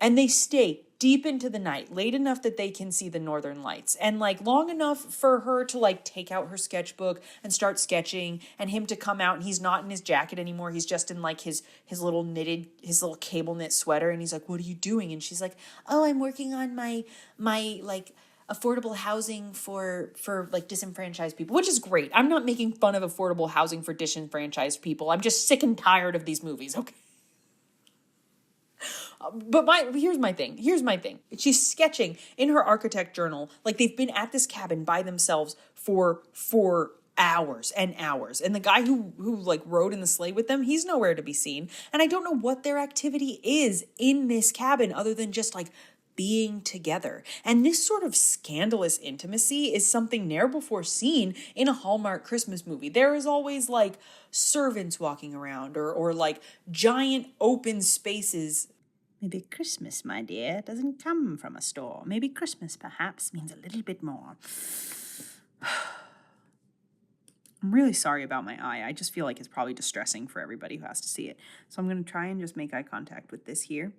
And they stay deep into the night, late enough that they can see the northern lights, and like long enough for her to like take out her sketchbook and start sketching, and him to come out, and he's not in his jacket anymore. He's just in like his little cable knit sweater. And he's like, what are you doing? And she's like, oh, I'm working on my like affordable housing for like disenfranchised people, which is great. I'm not making fun of affordable housing for disenfranchised people. I'm just sick and tired of these movies. Okay. But here's my thing. She's sketching in her architect journal. Like, they've been at this cabin by themselves for hours and hours. And the guy who like rode in the sleigh with them, he's nowhere to be seen. And I don't know what their activity is in this cabin other than just like being together. And this sort of scandalous intimacy is something ne'er before seen in a Hallmark Christmas movie. There is always like servants walking around or like giant open spaces. Maybe Christmas, my dear, doesn't come from a store. Maybe Christmas, perhaps, means a little bit more. I'm really sorry about my eye. I just feel like it's probably distressing for everybody who has to see it. So I'm going to try and just make eye contact with this here.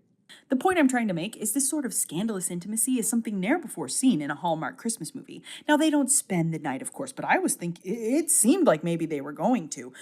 The point I'm trying to make is this sort of scandalous intimacy is something ne'er before seen in a Hallmark Christmas movie. Now, they don't spend the night, of course, but I was thinking, it seemed like maybe they were going to.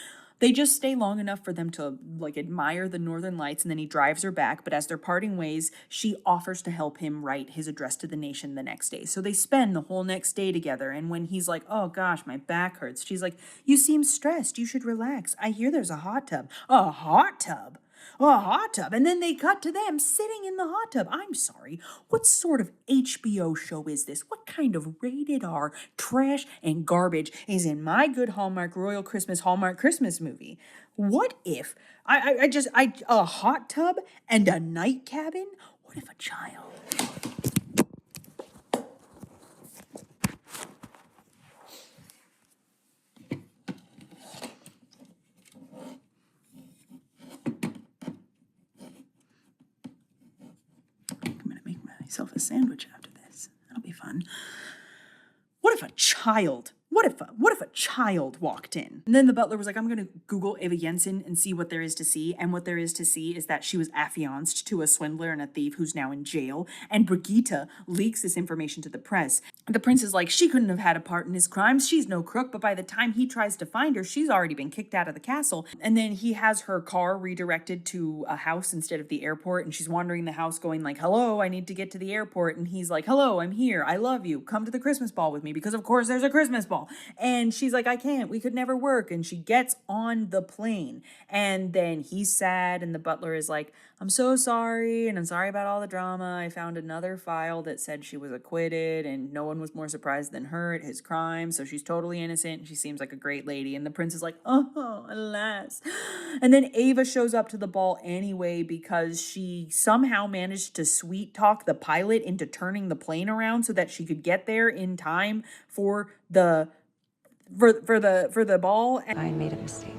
They just stay long enough for them to like admire the northern lights, and then he drives her back. But as they're parting ways, she offers to help him write his address to the nation the next day. So they spend the whole next day together. And when he's like, oh gosh, my back hurts, she's like, you seem stressed. You should relax. I hear there's a hot tub. A hot tub? A hot tub. And then they cut to them sitting in the hot tub. I'm sorry. What sort of HBO show is this? What kind of rated R trash and garbage is in my good Hallmark Royal Hallmark Christmas movie? What if a hot tub and a night cabin? What if a child? Myself a sandwich after this. That'll be fun. What if a child walked in? And then the butler was like, I'm going to Google Eva Jensen and see what there is to see. And what there is to see is that she was affianced to a swindler and a thief who's now in jail. And Brigitte leaks this information to the press. The prince is like, she couldn't have had a part in his crimes. She's no crook. But by the time he tries to find her, she's already been kicked out of the castle. And then he has her car redirected to a house instead of the airport. And she's wandering the house going like, hello, I need to get to the airport. And he's like, hello, I'm here. I love you. Come to the Christmas ball with me, because of course there's a Christmas ball. And she's like, I can't. We could never work. And she gets on the plane. And then he's sad. And the butler is like, I'm so sorry. And I'm sorry about all the drama. I found another file that said she was acquitted. And no one was more surprised than her at his crime. So she's totally innocent. And she seems like a great lady. And the prince is like, oh, alas. And then Ava shows up to the ball anyway because she somehow managed to sweet talk the pilot into turning the plane around so that she could get there in time for the ball. I made a mistake.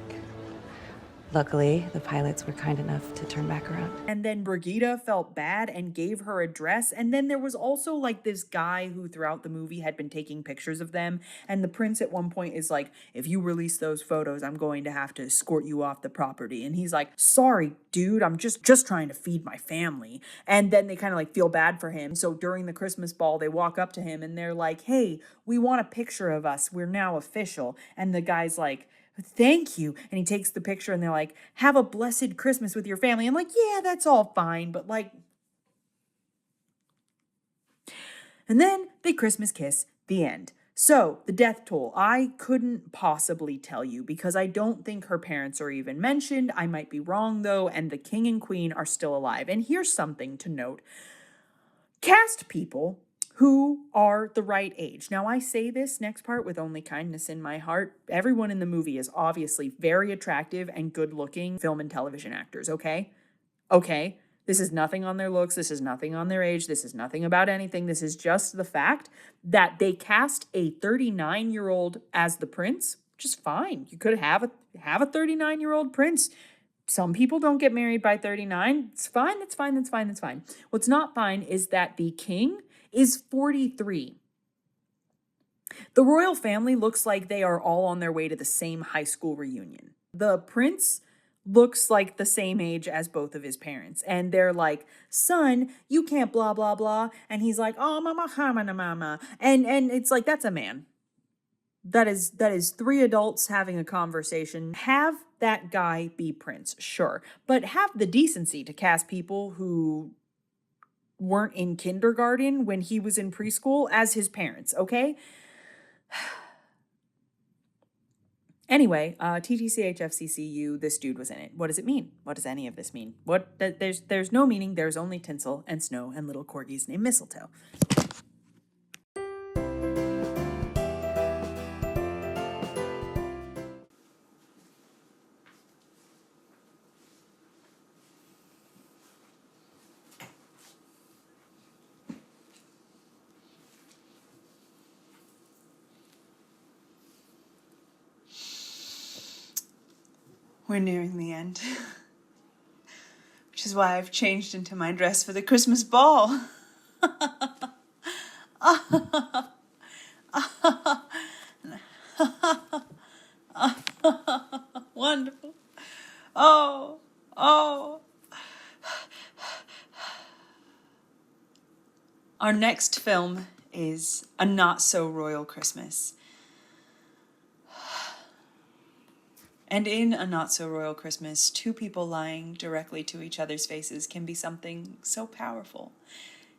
Luckily, the pilots were kind enough to turn back around. And then Brigitte felt bad and gave her address. And then there was also like this guy who throughout the movie had been taking pictures of them. And the prince at one point is like, if you release those photos, I'm going to have to escort you off the property. And he's like, sorry, dude, I'm just trying to feed my family. And then they kind of like feel bad for him. So during the Christmas ball, they walk up to him and they're like, hey, we want a picture of us. We're now official. And the guy's like, thank you. And he takes the picture and they're like, have a blessed Christmas with your family. I'm like, yeah, that's all fine. But like, and then they Christmas kiss, the end. So, the death toll, I couldn't possibly tell you because I don't think her parents are even mentioned. I might be wrong though, and the king and queen are still alive. And here's something to note. Cast people who are the right age. Now, I say this next part with only kindness in my heart. Everyone in the movie is obviously very attractive and good-looking film and television actors, okay? Okay? This is nothing on their looks. This is nothing on their age. This is nothing about anything. This is just the fact that they cast a 39-year-old as the prince, which is fine. You could have a 39-year-old prince. Some people don't get married by 39. It's fine. That's fine. That's fine. That's fine. What's not fine is that the king is 43. The royal family looks like they are all on their way to the same high school reunion. The prince looks like the same age as both of his parents. And they're like, son, you can't blah, blah, blah. And he's like, oh, mama. And it's like, that's a man. That is three adults having a conversation. Have that guy be prince, sure. But have the decency to cast people who weren't in kindergarten when he was in preschool as his parents, okay? Anyway, TTCHFCCU, this dude was in it. What does it mean? What does any of this mean? There's no meaning. There's only tinsel and snow and little corgis named Mistletoe. We're nearing the end, which is why I've changed into my dress for the Christmas ball. Wonderful. Oh. Our next film is A Not So Royal Christmas. And in A Not So Royal Christmas, two people lying directly to each other's faces can be something so powerful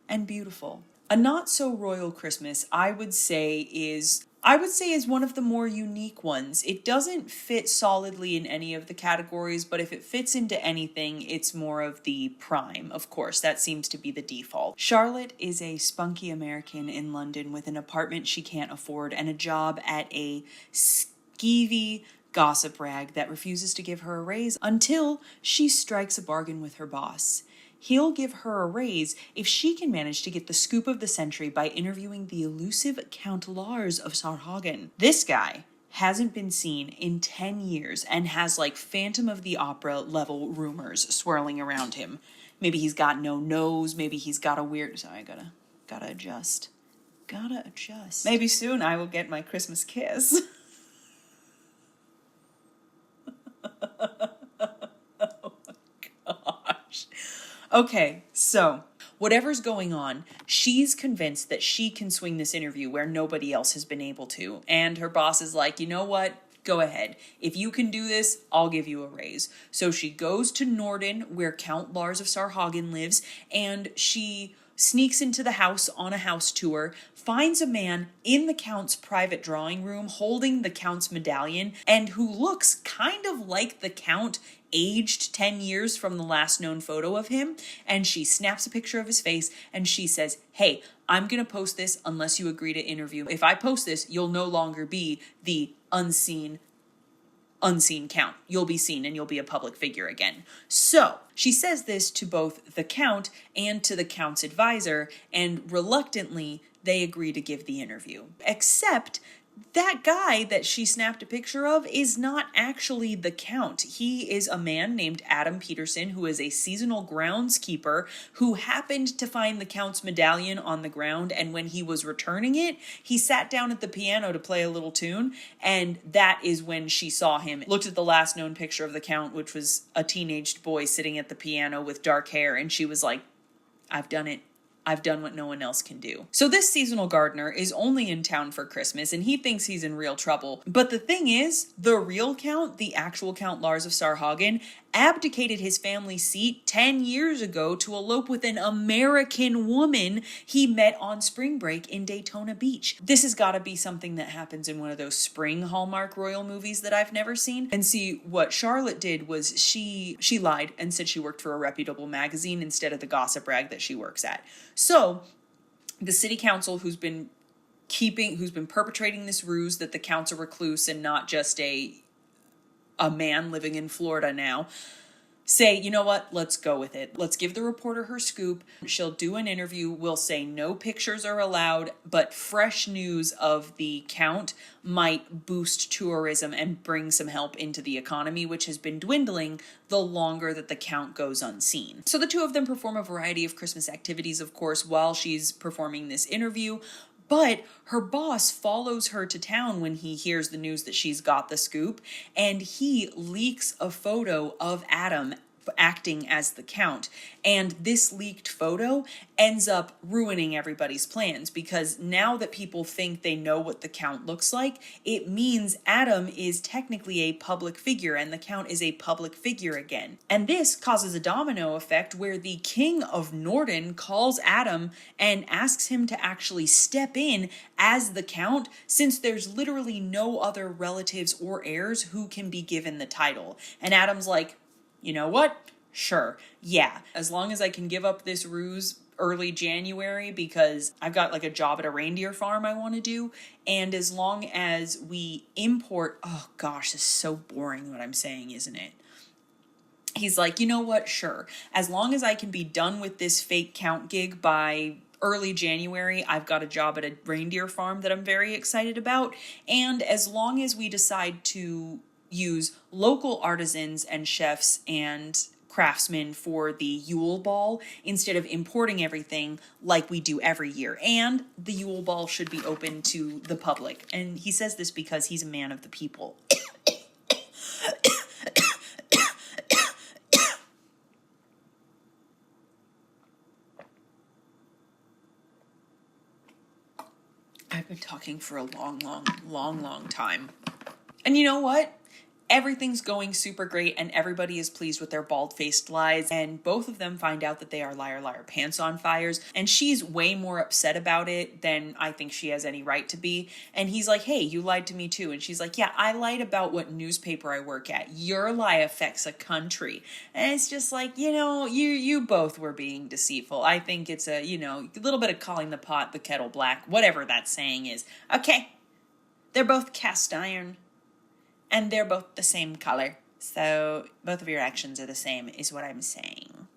and beautiful. A Not So Royal Christmas, I would say is one of the more unique ones. It doesn't fit solidly in any of the categories, but if it fits into anything, it's more of the prime. Of course, that seems to be the default. Charlotte is a spunky American in London with an apartment she can't afford and a job at a skeevy gossip rag that refuses to give her a raise until she strikes a bargain with her boss. He'll give her a raise if she can manage to get the scoop of the century by interviewing the elusive Count Lars of Sarhagen. This guy hasn't been seen in 10 years and has like Phantom of the Opera level rumors swirling around him. Maybe he's got no nose, maybe he's got a weird... Sorry, gotta adjust. Maybe soon I will get my Christmas kiss. Oh my gosh. Okay, so whatever's going on, she's convinced that she can swing this interview where nobody else has been able to. And her boss is like, you know what? Go ahead. If you can do this, I'll give you a raise. So she goes to Norden, where Count Lars of Sarhagen lives, and she sneaks into the house on a house tour, finds a man in the Count's private drawing room holding the Count's medallion, and who looks kind of like the Count aged 10 years from the last known photo of him, and she snaps a picture of his face, and she says, hey, I'm gonna post this unless you agree to interview. If I post this, you'll no longer be the unseen Count. You'll be seen and you'll be a public figure again. So she says this to both the Count and to the Count's advisor, and reluctantly they agree to give the interview. Except that guy that she snapped a picture of is not actually the Count. He is a man named Adam Peterson, who is a seasonal groundskeeper who happened to find the Count's medallion on the ground, and when he was returning it, he sat down at the piano to play a little tune, and that is when she saw him. Looked at the last known picture of the Count, which was a teenaged boy sitting at the piano with dark hair, and she was like, I've done it. I've done what no one else can do. So this seasonal gardener is only in town for Christmas, and he thinks he's in real trouble. But the thing is, the real Count, the actual Count Lars of Sarhagen, abdicated his family seat 10 years ago to elope with an American woman he met on spring break in Daytona Beach. This has got to be something that happens in one of those spring Hallmark Royal movies that I've never seen. And see, what Charlotte did was she lied and said she worked for a reputable magazine instead of the gossip rag that she works at. So the city council, who's been perpetrating this ruse that the Count's a recluse and not just a man living in Florida now, say, you know what, let's go with it. Let's give the reporter her scoop. She'll do an interview. We'll say no pictures are allowed, but fresh news of the Count might boost tourism and bring some help into the economy, which has been dwindling the longer that the Count goes unseen. So the two of them perform a variety of Christmas activities, of course, while she's performing this interview. But her boss follows her to town when he hears the news that she's got the scoop, and he leaks a photo of Adam acting as the Count. And this leaked photo ends up ruining everybody's plans, because now that people think they know what the Count looks like, it means Adam is technically a public figure and the Count is a public figure again. And this causes a domino effect where the King of Norden calls Adam and asks him to actually step in as the Count, since there's literally no other relatives or heirs who can be given the title. And Adam's like, you know what? Sure. Yeah. As long as I can give up this ruse early January, because I've got like a job at a reindeer farm I want to do. And as long as we import, oh gosh, this is so boring what I'm saying, isn't it? He's like, you know what? Sure. As long as I can be done with this fake Count gig by early January, I've got a job at a reindeer farm that I'm very excited about. And as long as we decide to use local artisans and chefs and craftsmen for the Yule Ball instead of importing everything like we do every year. And the Yule Ball should be open to the public. And he says this because he's a man of the people. I've been talking for a long time. And you know what? Everything's going super great and everybody is pleased with their bald-faced lies, and both of them find out that they are liar pants on fires, and she's way more upset about it than I think she has any right to be. And he's like, hey, you lied to me too. And she's like, yeah, I lied about what newspaper I work at. Your lie affects a country. And it's just like, you both were being deceitful. I think it's a little bit of calling the pot the kettle black, whatever that saying is. Okay, they're both cast iron. And they're both the same color. So both of your actions are the same, is what I'm saying.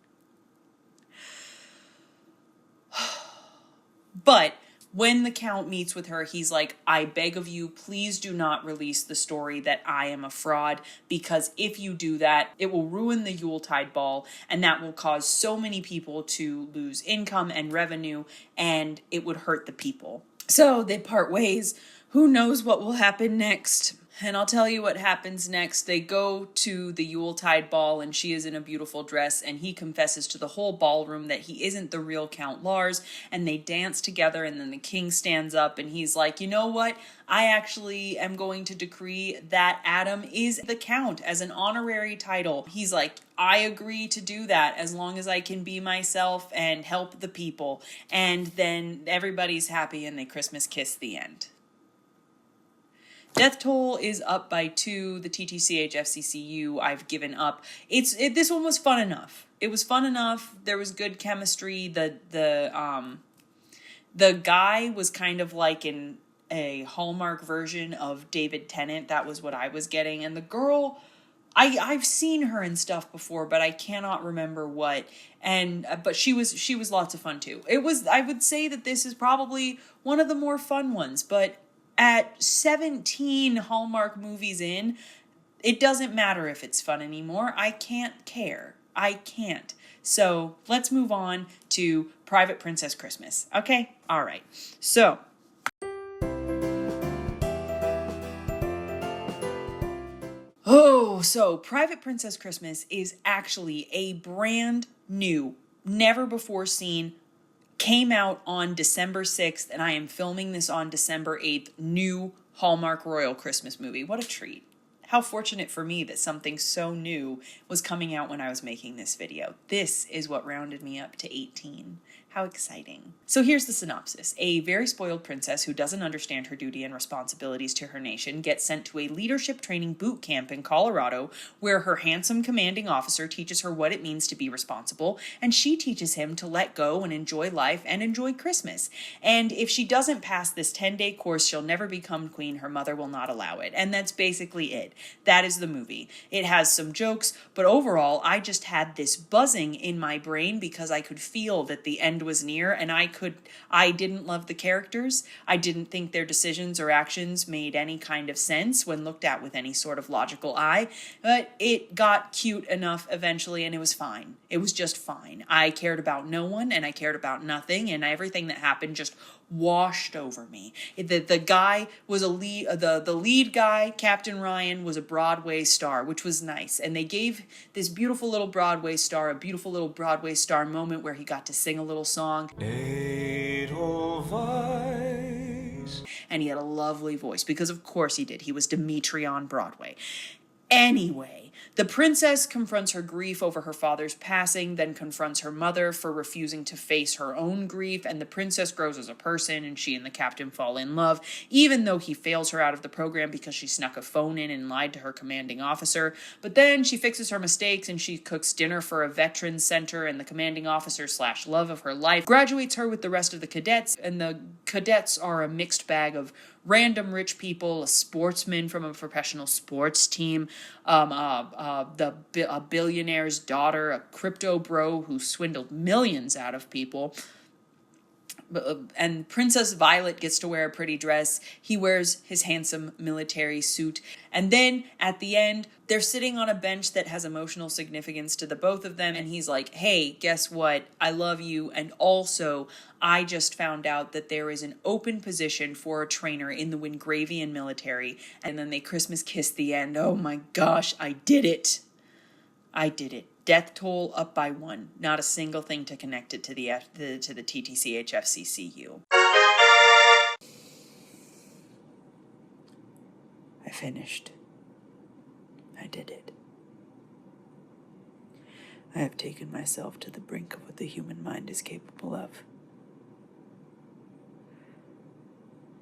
But when the Count meets with her, he's like, I beg of you, please do not release the story that I am a fraud, because if you do that, it will ruin the Yuletide ball, and that will cause so many people to lose income and revenue, and it would hurt the people. So they part ways. Who knows what will happen next? And I'll tell you what happens next. They go to the Yuletide ball and she is in a beautiful dress, and he confesses to the whole ballroom that he isn't the real Count Lars, and they dance together, and then the king stands up and he's like, you know what? I actually am going to decree that Adam is the Count as an honorary title. He's like, I agree to do that as long as I can be myself and help the people. And then everybody's happy and they Christmas kiss, the end. Death toll is up by 2. The TTCHFCCU, I've given up. This one was fun enough. It was fun enough. There was good chemistry. The guy was kind of like in a Hallmark version of David Tennant. That was what I was getting. And the girl, I've seen her in stuff before, but I cannot remember what. And but she was lots of fun too. I would say that this is probably one of the more fun ones, but at 17 Hallmark movies in, it doesn't matter if it's fun anymore. I can't care. I can't. So let's move on to Private Princess Christmas. Okay? All right. So Private Princess Christmas is actually a brand new, never before seen, came out on December 6th, and I am filming this on December 8th, new Hallmark Royal Christmas movie. What a treat. How fortunate for me that something so new was coming out when I was making this video. This is what rounded me up to 18. How exciting. So here's the synopsis. A very spoiled princess who doesn't understand her duty and responsibilities to her nation gets sent to a leadership training boot camp in Colorado, where her handsome commanding officer teaches her what it means to be responsible, and she teaches him to let go and enjoy life and enjoy Christmas. And if she doesn't pass this 10-day course, she'll never become queen. Her mother will not allow it. And that's basically it. That is the movie. It has some jokes, but overall, I just had this buzzing in my brain because I could feel that the end was near, and I didn't love the characters. I didn't think their decisions or actions made any kind of sense when looked at with any sort of logical eye, but it got cute enough eventually, and it was fine. It was just fine. I cared about no one, and I cared about nothing, and everything that happened just washed over me. The guy was the lead guy, Captain Ryan, was a Broadway star, which was nice. And they gave this beautiful little Broadway star a beautiful little Broadway star moment where he got to sing a little song. And he had a lovely voice, because of course he did. He was Dimitri on Broadway. Anyway, the princess confronts her grief over her father's passing, then confronts her mother for refusing to face her own grief, and the princess grows as a person, and she and the captain fall in love, even though he fails her out of the program because she snuck a phone in and lied to her commanding officer. But then she fixes her mistakes, and she cooks dinner for a veterans center, and the commanding officer / love of her life graduates her with the rest of the cadets, and the cadets are a mixed bag of random rich people, a sportsman from a professional sports team, a billionaire's daughter, a crypto bro who swindled millions out of people. And Princess Violet gets to wear a pretty dress. He wears his handsome military suit. And then at the end, they're sitting on a bench that has emotional significance to the both of them. And he's like, hey, guess what? I love you. And also, I just found out that there is an open position for a trainer in the Wingravian military. And then they Christmas kiss the end. Oh my gosh, I did it. I did it. Death toll up by 1. Not a single thing to connect it to the TTCHFCCU. I finished. I did it. I have taken myself to the brink of what the human mind is capable of.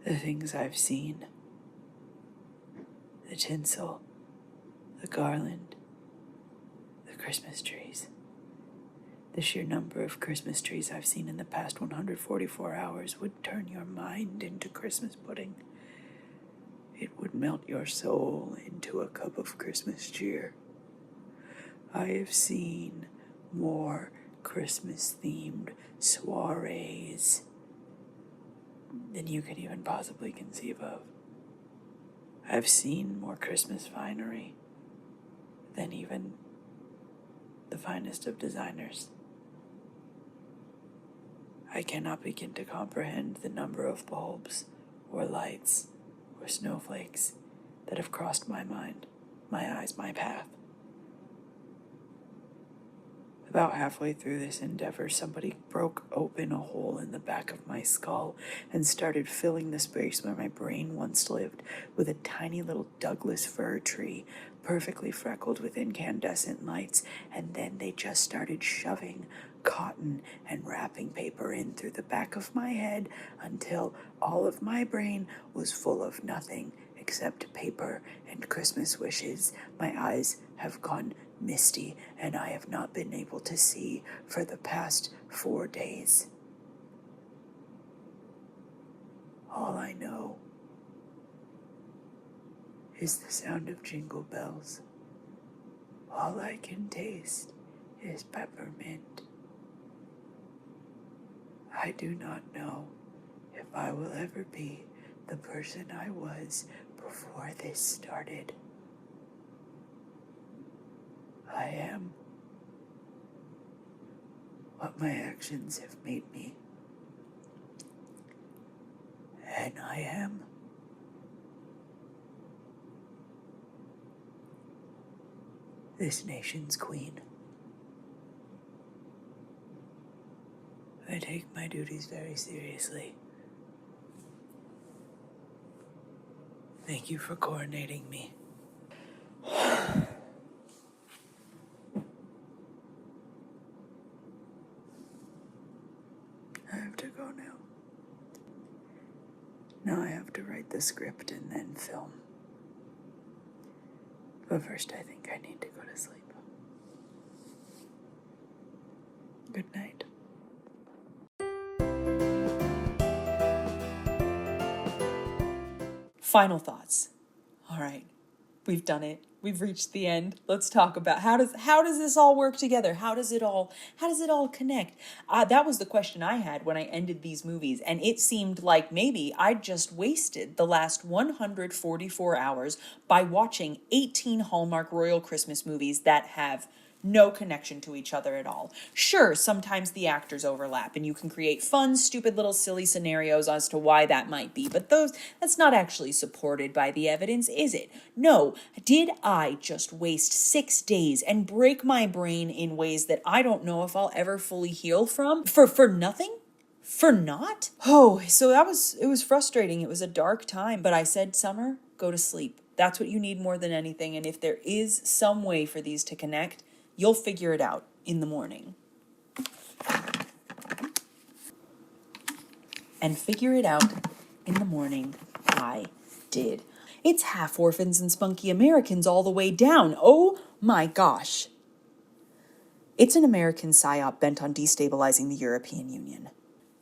The things I've seen. The tinsel. The garland. Christmas trees. The sheer number of Christmas trees I've seen in the past 144 hours would turn your mind into Christmas pudding. It would melt your soul into a cup of Christmas cheer. I have seen more Christmas-themed soirees than you could even possibly conceive of. I've seen more Christmas finery than even the finest of designers. I cannot begin to comprehend the number of bulbs, or lights, or snowflakes that have crossed my mind, my eyes, my path. About halfway through this endeavor, somebody broke open a hole in the back of my skull and started filling the space where my brain once lived with a tiny little Douglas fir tree, perfectly freckled with incandescent lights, and then they just started shoving cotton and wrapping paper in through the back of my head until all of my brain was full of nothing except paper and Christmas wishes. My eyes have gone misty, and I have not been able to see for the past 4 days. All I know is the sound of jingle bells. All I can taste is peppermint. I do not know if I will ever be the person I was before this started. I am what my actions have made me. And I am this nation's queen. I take my duties very seriously. Thank you for coronating me. script and then film. But first, I think I need to go to sleep. Good night. Final thoughts. All right, we've done it. We've reached the end. Let's talk about how does this all work together? How does it all connect? That was the question I had when I ended these movies, and it seemed like maybe I'd just wasted the last 144 hours by watching 18 Hallmark Royal Christmas movies that have no connection to each other at all. Sure, sometimes the actors overlap and you can create fun, stupid little silly scenarios as to why that might be, but that's not actually supported by the evidence, is it? No. Did I just waste 6 days and break my brain in ways that I don't know if I'll ever fully heal from? For nothing? For not? Oh, so it was frustrating. It was a dark time, but I said, Summer, go to sleep. That's what you need more than anything, and if there is some way for these to connect, you'll figure it out in the morning. And figure it out in the morning, I did. It's half orphans and spunky Americans all the way down. Oh my gosh. It's an American psyop bent on destabilizing the European Union.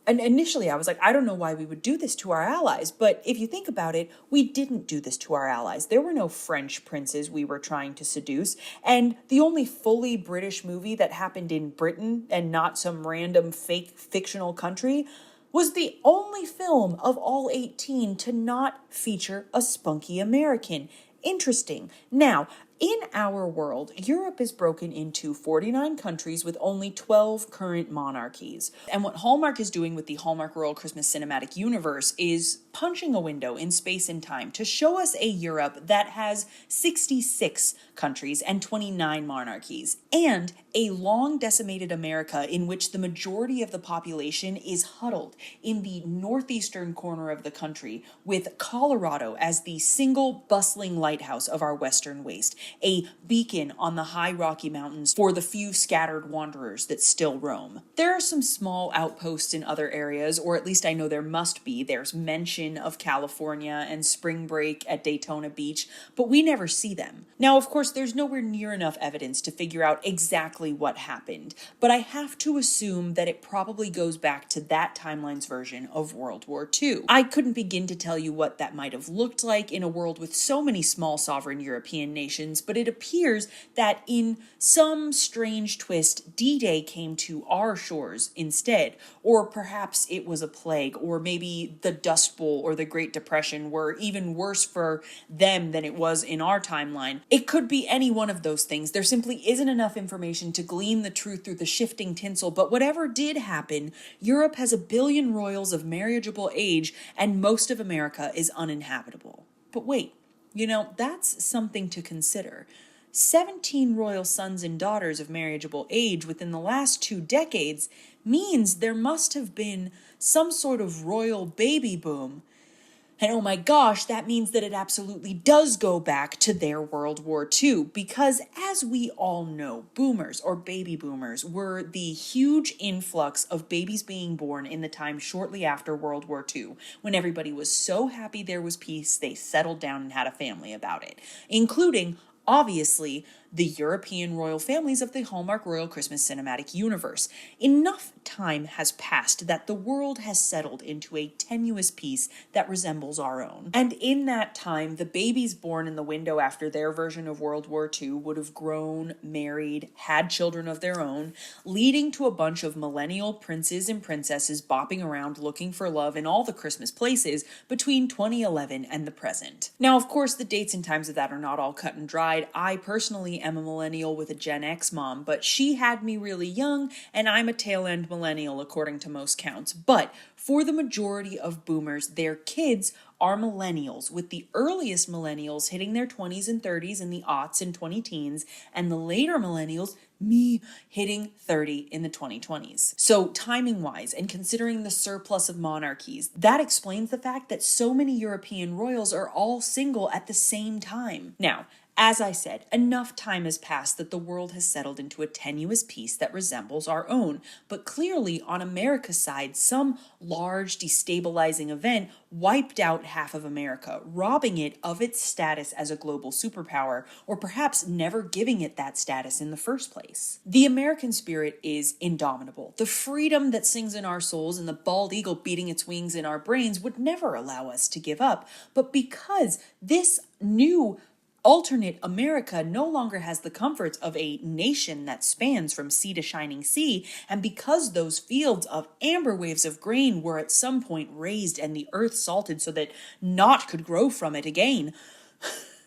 And initially I was like, I don't know why we would do this to our allies. But if you think about it, we didn't do this to our allies. There were no French princes we were trying to seduce. And the only fully British movie that happened in Britain and not some random fake fictional country was the only film of all 18 to not feature a spunky American. Interesting. Now, in our world, Europe is broken into 49 countries with only 12 current monarchies. And what Hallmark is doing with the Hallmark Royal Christmas Cinematic Universe is punching a window in space and time to show us a Europe that has 66 countries and 29 monarchies, and a long decimated America in which the majority of the population is huddled in the northeastern corner of the country, with Colorado as the single bustling lighthouse of our western waste, a beacon on the high Rocky Mountains for the few scattered wanderers that still roam. There are some small outposts in other areas, or at least I know there must be. There's mention of California and spring break at Daytona Beach, but we never see them. Now, of course, there's nowhere near enough evidence to figure out exactly what happened, but I have to assume that it probably goes back to that timeline's version of World War II. I couldn't begin to tell you what that might have looked like in a world with so many small sovereign European nations, but it appears that in some strange twist, D-Day came to our shores instead, or perhaps it was a plague, or maybe the Dust Bowl or the Great Depression were even worse for them than it was in our timeline. It could be any one of those things. There simply isn't enough information to glean the truth through the shifting tinsel, but whatever did happen, Europe has 1 billion royals of marriageable age, and most of America is uninhabitable. But wait, that's something to consider. 17 royal sons and daughters of marriageable age within the last 2 decades means there must have been some sort of royal baby boom. And oh my gosh, that means that it absolutely does go back to their World War II, because as we all know, boomers or baby boomers were the huge influx of babies being born in the time shortly after World War II, when everybody was so happy there was peace, they settled down and had a family about it, including obviously the European royal families of the Hallmark Royal Christmas Cinematic Universe. Enough time has passed that the world has settled into a tenuous peace that resembles our own. And in that time, the babies born in the window after their version of World War II would have grown, married, had children of their own, leading to a bunch of millennial princes and princesses bopping around looking for love in all the Christmas places between 2011 and the present. Now, of course, the dates and times of that are not all cut and dried. I personally am a millennial with a Gen X mom, but she had me really young, and I'm a tail-end millennial according to most counts. But for the majority of boomers, their kids are millennials, with the earliest millennials hitting their 20s and 30s in the aughts and 20-teens, and the later millennials, me, hitting 30 in the 2020s. So timing-wise, and considering the surplus of monarchies, that explains the fact that so many European royals are all single at the same time. Now, As I said, enough time has passed that the world has settled into a tenuous peace that resembles our own. But clearly, on America's side, some large destabilizing event wiped out half of America, robbing it of its status as a global superpower, or perhaps never giving it that status in the first place. The American spirit is indomitable. The freedom that sings in our souls and the bald eagle beating its wings in our brains would never allow us to give up. But because this new alternate America no longer has the comforts of a nation that spans from sea to shining sea, and because those fields of amber waves of grain were at some point raised and the earth salted so that naught could grow from it again,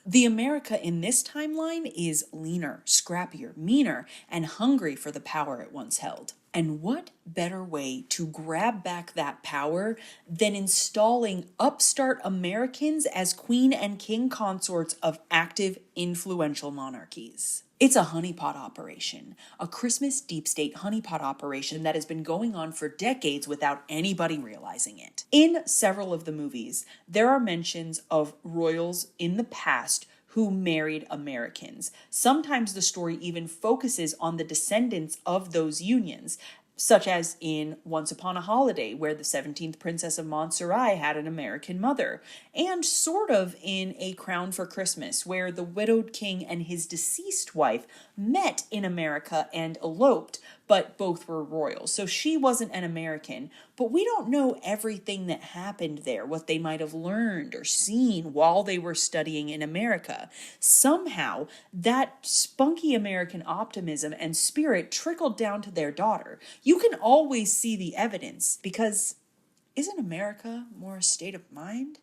the America in this timeline is leaner, scrappier, meaner, and hungry for the power it once held. And what better way to grab back that power than installing upstart Americans as queen and king consorts of active, influential monarchies? It's a honeypot operation, a Christmas deep state honeypot operation that has been going on for decades without anybody realizing it. In several of the movies, there are mentions of royals in the past who married Americans. Sometimes the story even focuses on the descendants of those unions, such as in Once Upon a Holiday, where the 17th Princess of Montserrat had an American mother, and sort of in A Crown for Christmas, where the widowed king and his deceased wife met in America and eloped, but both were royals. So she wasn't an American, but we don't know everything that happened there, what they might have learned or seen while they were studying in America. Somehow, that spunky American optimism and spirit trickled down to their daughter. You can always see the evidence, because isn't America more a state of mind?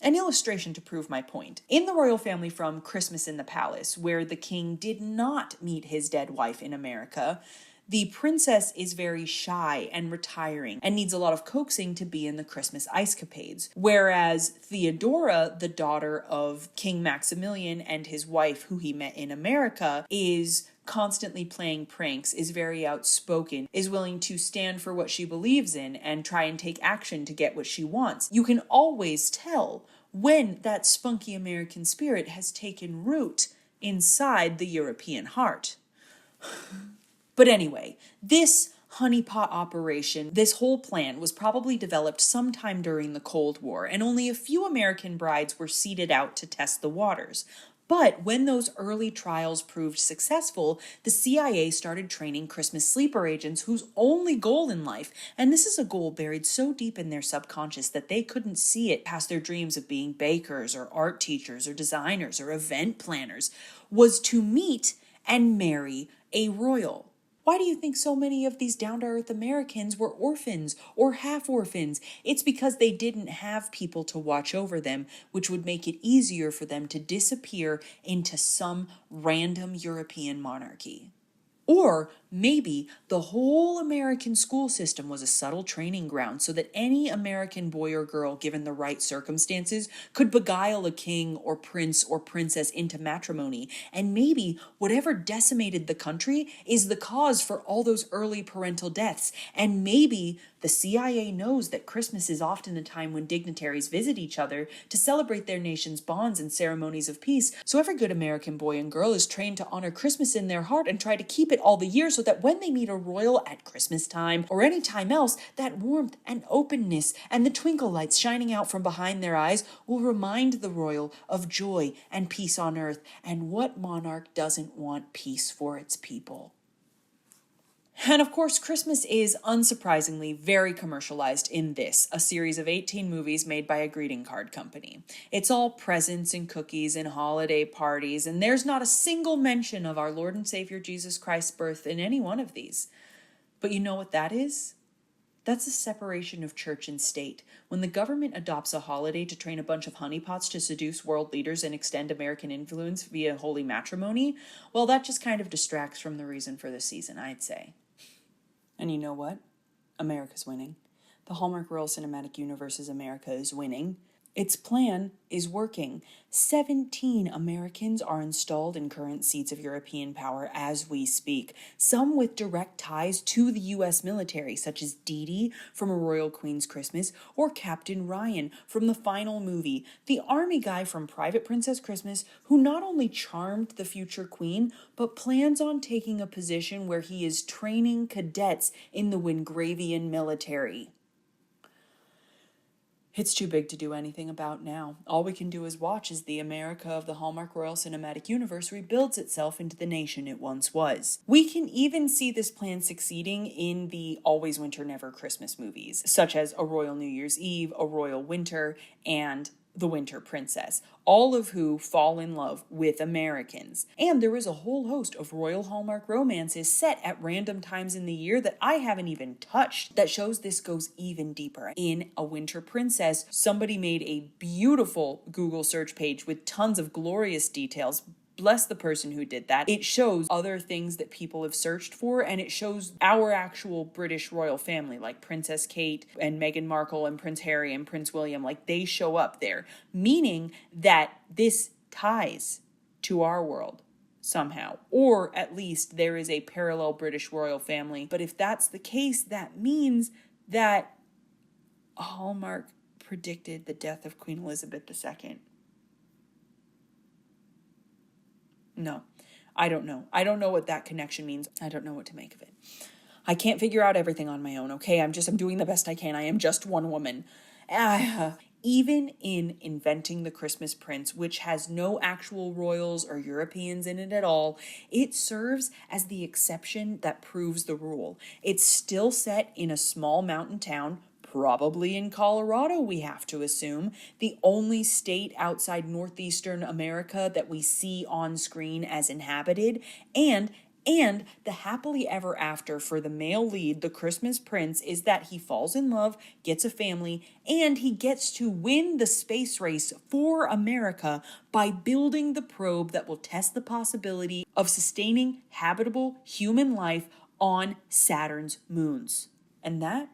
An illustration to prove my point. In the royal family from Christmas in the Palace, where the king did not meet his dead wife in America, the princess is very shy and retiring and needs a lot of coaxing to be in the Christmas ice capades. Whereas Theodora, the daughter of King Maximilian and his wife, who he met in America, is constantly playing pranks, is very outspoken, is willing to stand for what she believes in and try and take action to get what she wants. You can always tell when that spunky American spirit has taken root inside the European heart. But anyway, this honeypot operation, this whole plan was probably developed sometime during the Cold War, and only a few American brides were seeded out to test the waters. But when those early trials proved successful, the CIA started training Christmas sleeper agents whose only goal in life, and this is a goal buried so deep in their subconscious that they couldn't see it past their dreams of being bakers or art teachers or designers or event planners, was to meet and marry a royal. Why do you think so many of these down-to-earth Americans were orphans or half-orphans? It's because they didn't have people to watch over them, which would make it easier for them to disappear into some random European monarchy. Or maybe the whole American school system was a subtle training ground so that any American boy or girl, given the right circumstances, could beguile a king or prince or princess into matrimony. And maybe whatever decimated the country is the cause for all those early parental deaths. And maybe the CIA knows that Christmas is often a time when dignitaries visit each other to celebrate their nation's bonds and ceremonies of peace. So every good American boy and girl is trained to honor Christmas in their heart and try to keep it all the year, so that when they meet a royal at Christmas time or any time else, that warmth and openness and the twinkle lights shining out from behind their eyes will remind the royal of joy and peace on earth. And what monarch doesn't want peace for its people? And of course, Christmas is unsurprisingly very commercialized in this, a series of 18 movies made by a greeting card company. It's all presents and cookies and holiday parties, and there's not a single mention of our Lord and Savior Jesus Christ's birth in any one of these. But you know what that is? That's a separation of church and state. When the government adopts a holiday to train a bunch of honeypots to seduce world leaders and extend American influence via holy matrimony, well, that just kind of distracts from the reason for the season, I'd say. And you know what? America's winning. The Hallmark Royal Cinematic Universe's America is winning. Its plan is working. 17 Americans are installed in current seats of European power as we speak, some with direct ties to the U.S. military, such as Dee Dee from A Royal Queen's Christmas or Captain Ryan from the final movie, the army guy from Private Princess Christmas who not only charmed the future queen, but plans on taking a position where he is training cadets in the Wingravian military. It's too big to do anything about now. All we can do is watch as the America of the Hallmark Royal Cinematic Universe rebuilds itself into the nation it once was. We can even see this plan succeeding in the Always Winter Never Christmas movies, such as A Royal New Year's Eve, A Royal Winter, and The Winter Princess, all of who fall in love with Americans. And there is a whole host of Royal Hallmark romances set at random times in the year that I haven't even touched that shows this goes even deeper. In A Winter Princess, somebody made a beautiful Google search page with tons of glorious details. Bless the person who did that. It shows other things that people have searched for, and it shows our actual British royal family, like Princess Kate and Meghan Markle and Prince Harry and Prince William, like they show up there, meaning that this ties to our world somehow, or at least there is a parallel British royal family. But if that's the case, that means that Hallmark predicted the death of Queen Elizabeth II. No, I don't know. I don't know what that connection means. I don't know what to make of it. I can't figure out everything on my own, okay? I'm doing the best I can. I am just one woman. Even in inventing the Christmas Prince, which has no actual royals or Europeans in it at all, it serves as the exception that proves the rule. It's still set in a small mountain town, probably in Colorado, we have to assume, the only state outside northeastern America that we see on screen as inhabited, and the happily ever after for the male lead, the Christmas Prince, is that he falls in love, gets a family, and he gets to win the space race for America by building the probe that will test the possibility of sustaining habitable human life on Saturn's moons. And that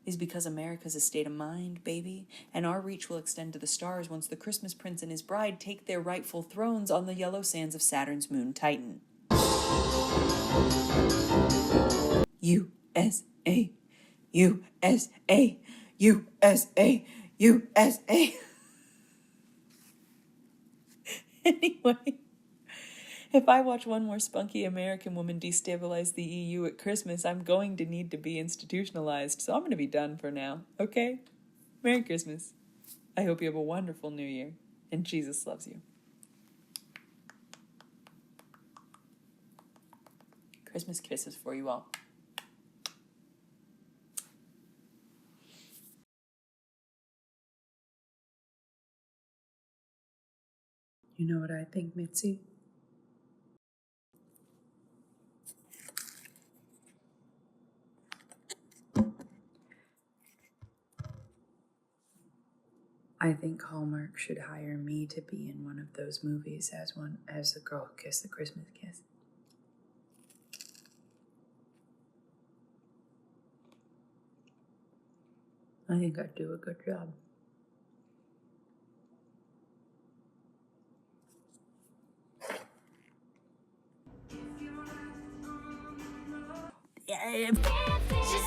is because America's a state of mind, baby, and our reach will extend to the stars once the Christmas Prince and his bride take their rightful thrones on the yellow sands of Saturn's moon Titan. USA, USA, USA, USA. Anyway, if I watch one more spunky American woman destabilize the EU at Christmas, I'm going to need to be institutionalized, so I'm going to be done for now, okay? Merry Christmas. I hope you have a wonderful New Year, and Jesus loves you. Christmas kisses for you all. You know what I think, Mitzi? I think Hallmark should hire me to be in one of those movies as the girl who kissed the Christmas kiss. I think I'd do a good job. She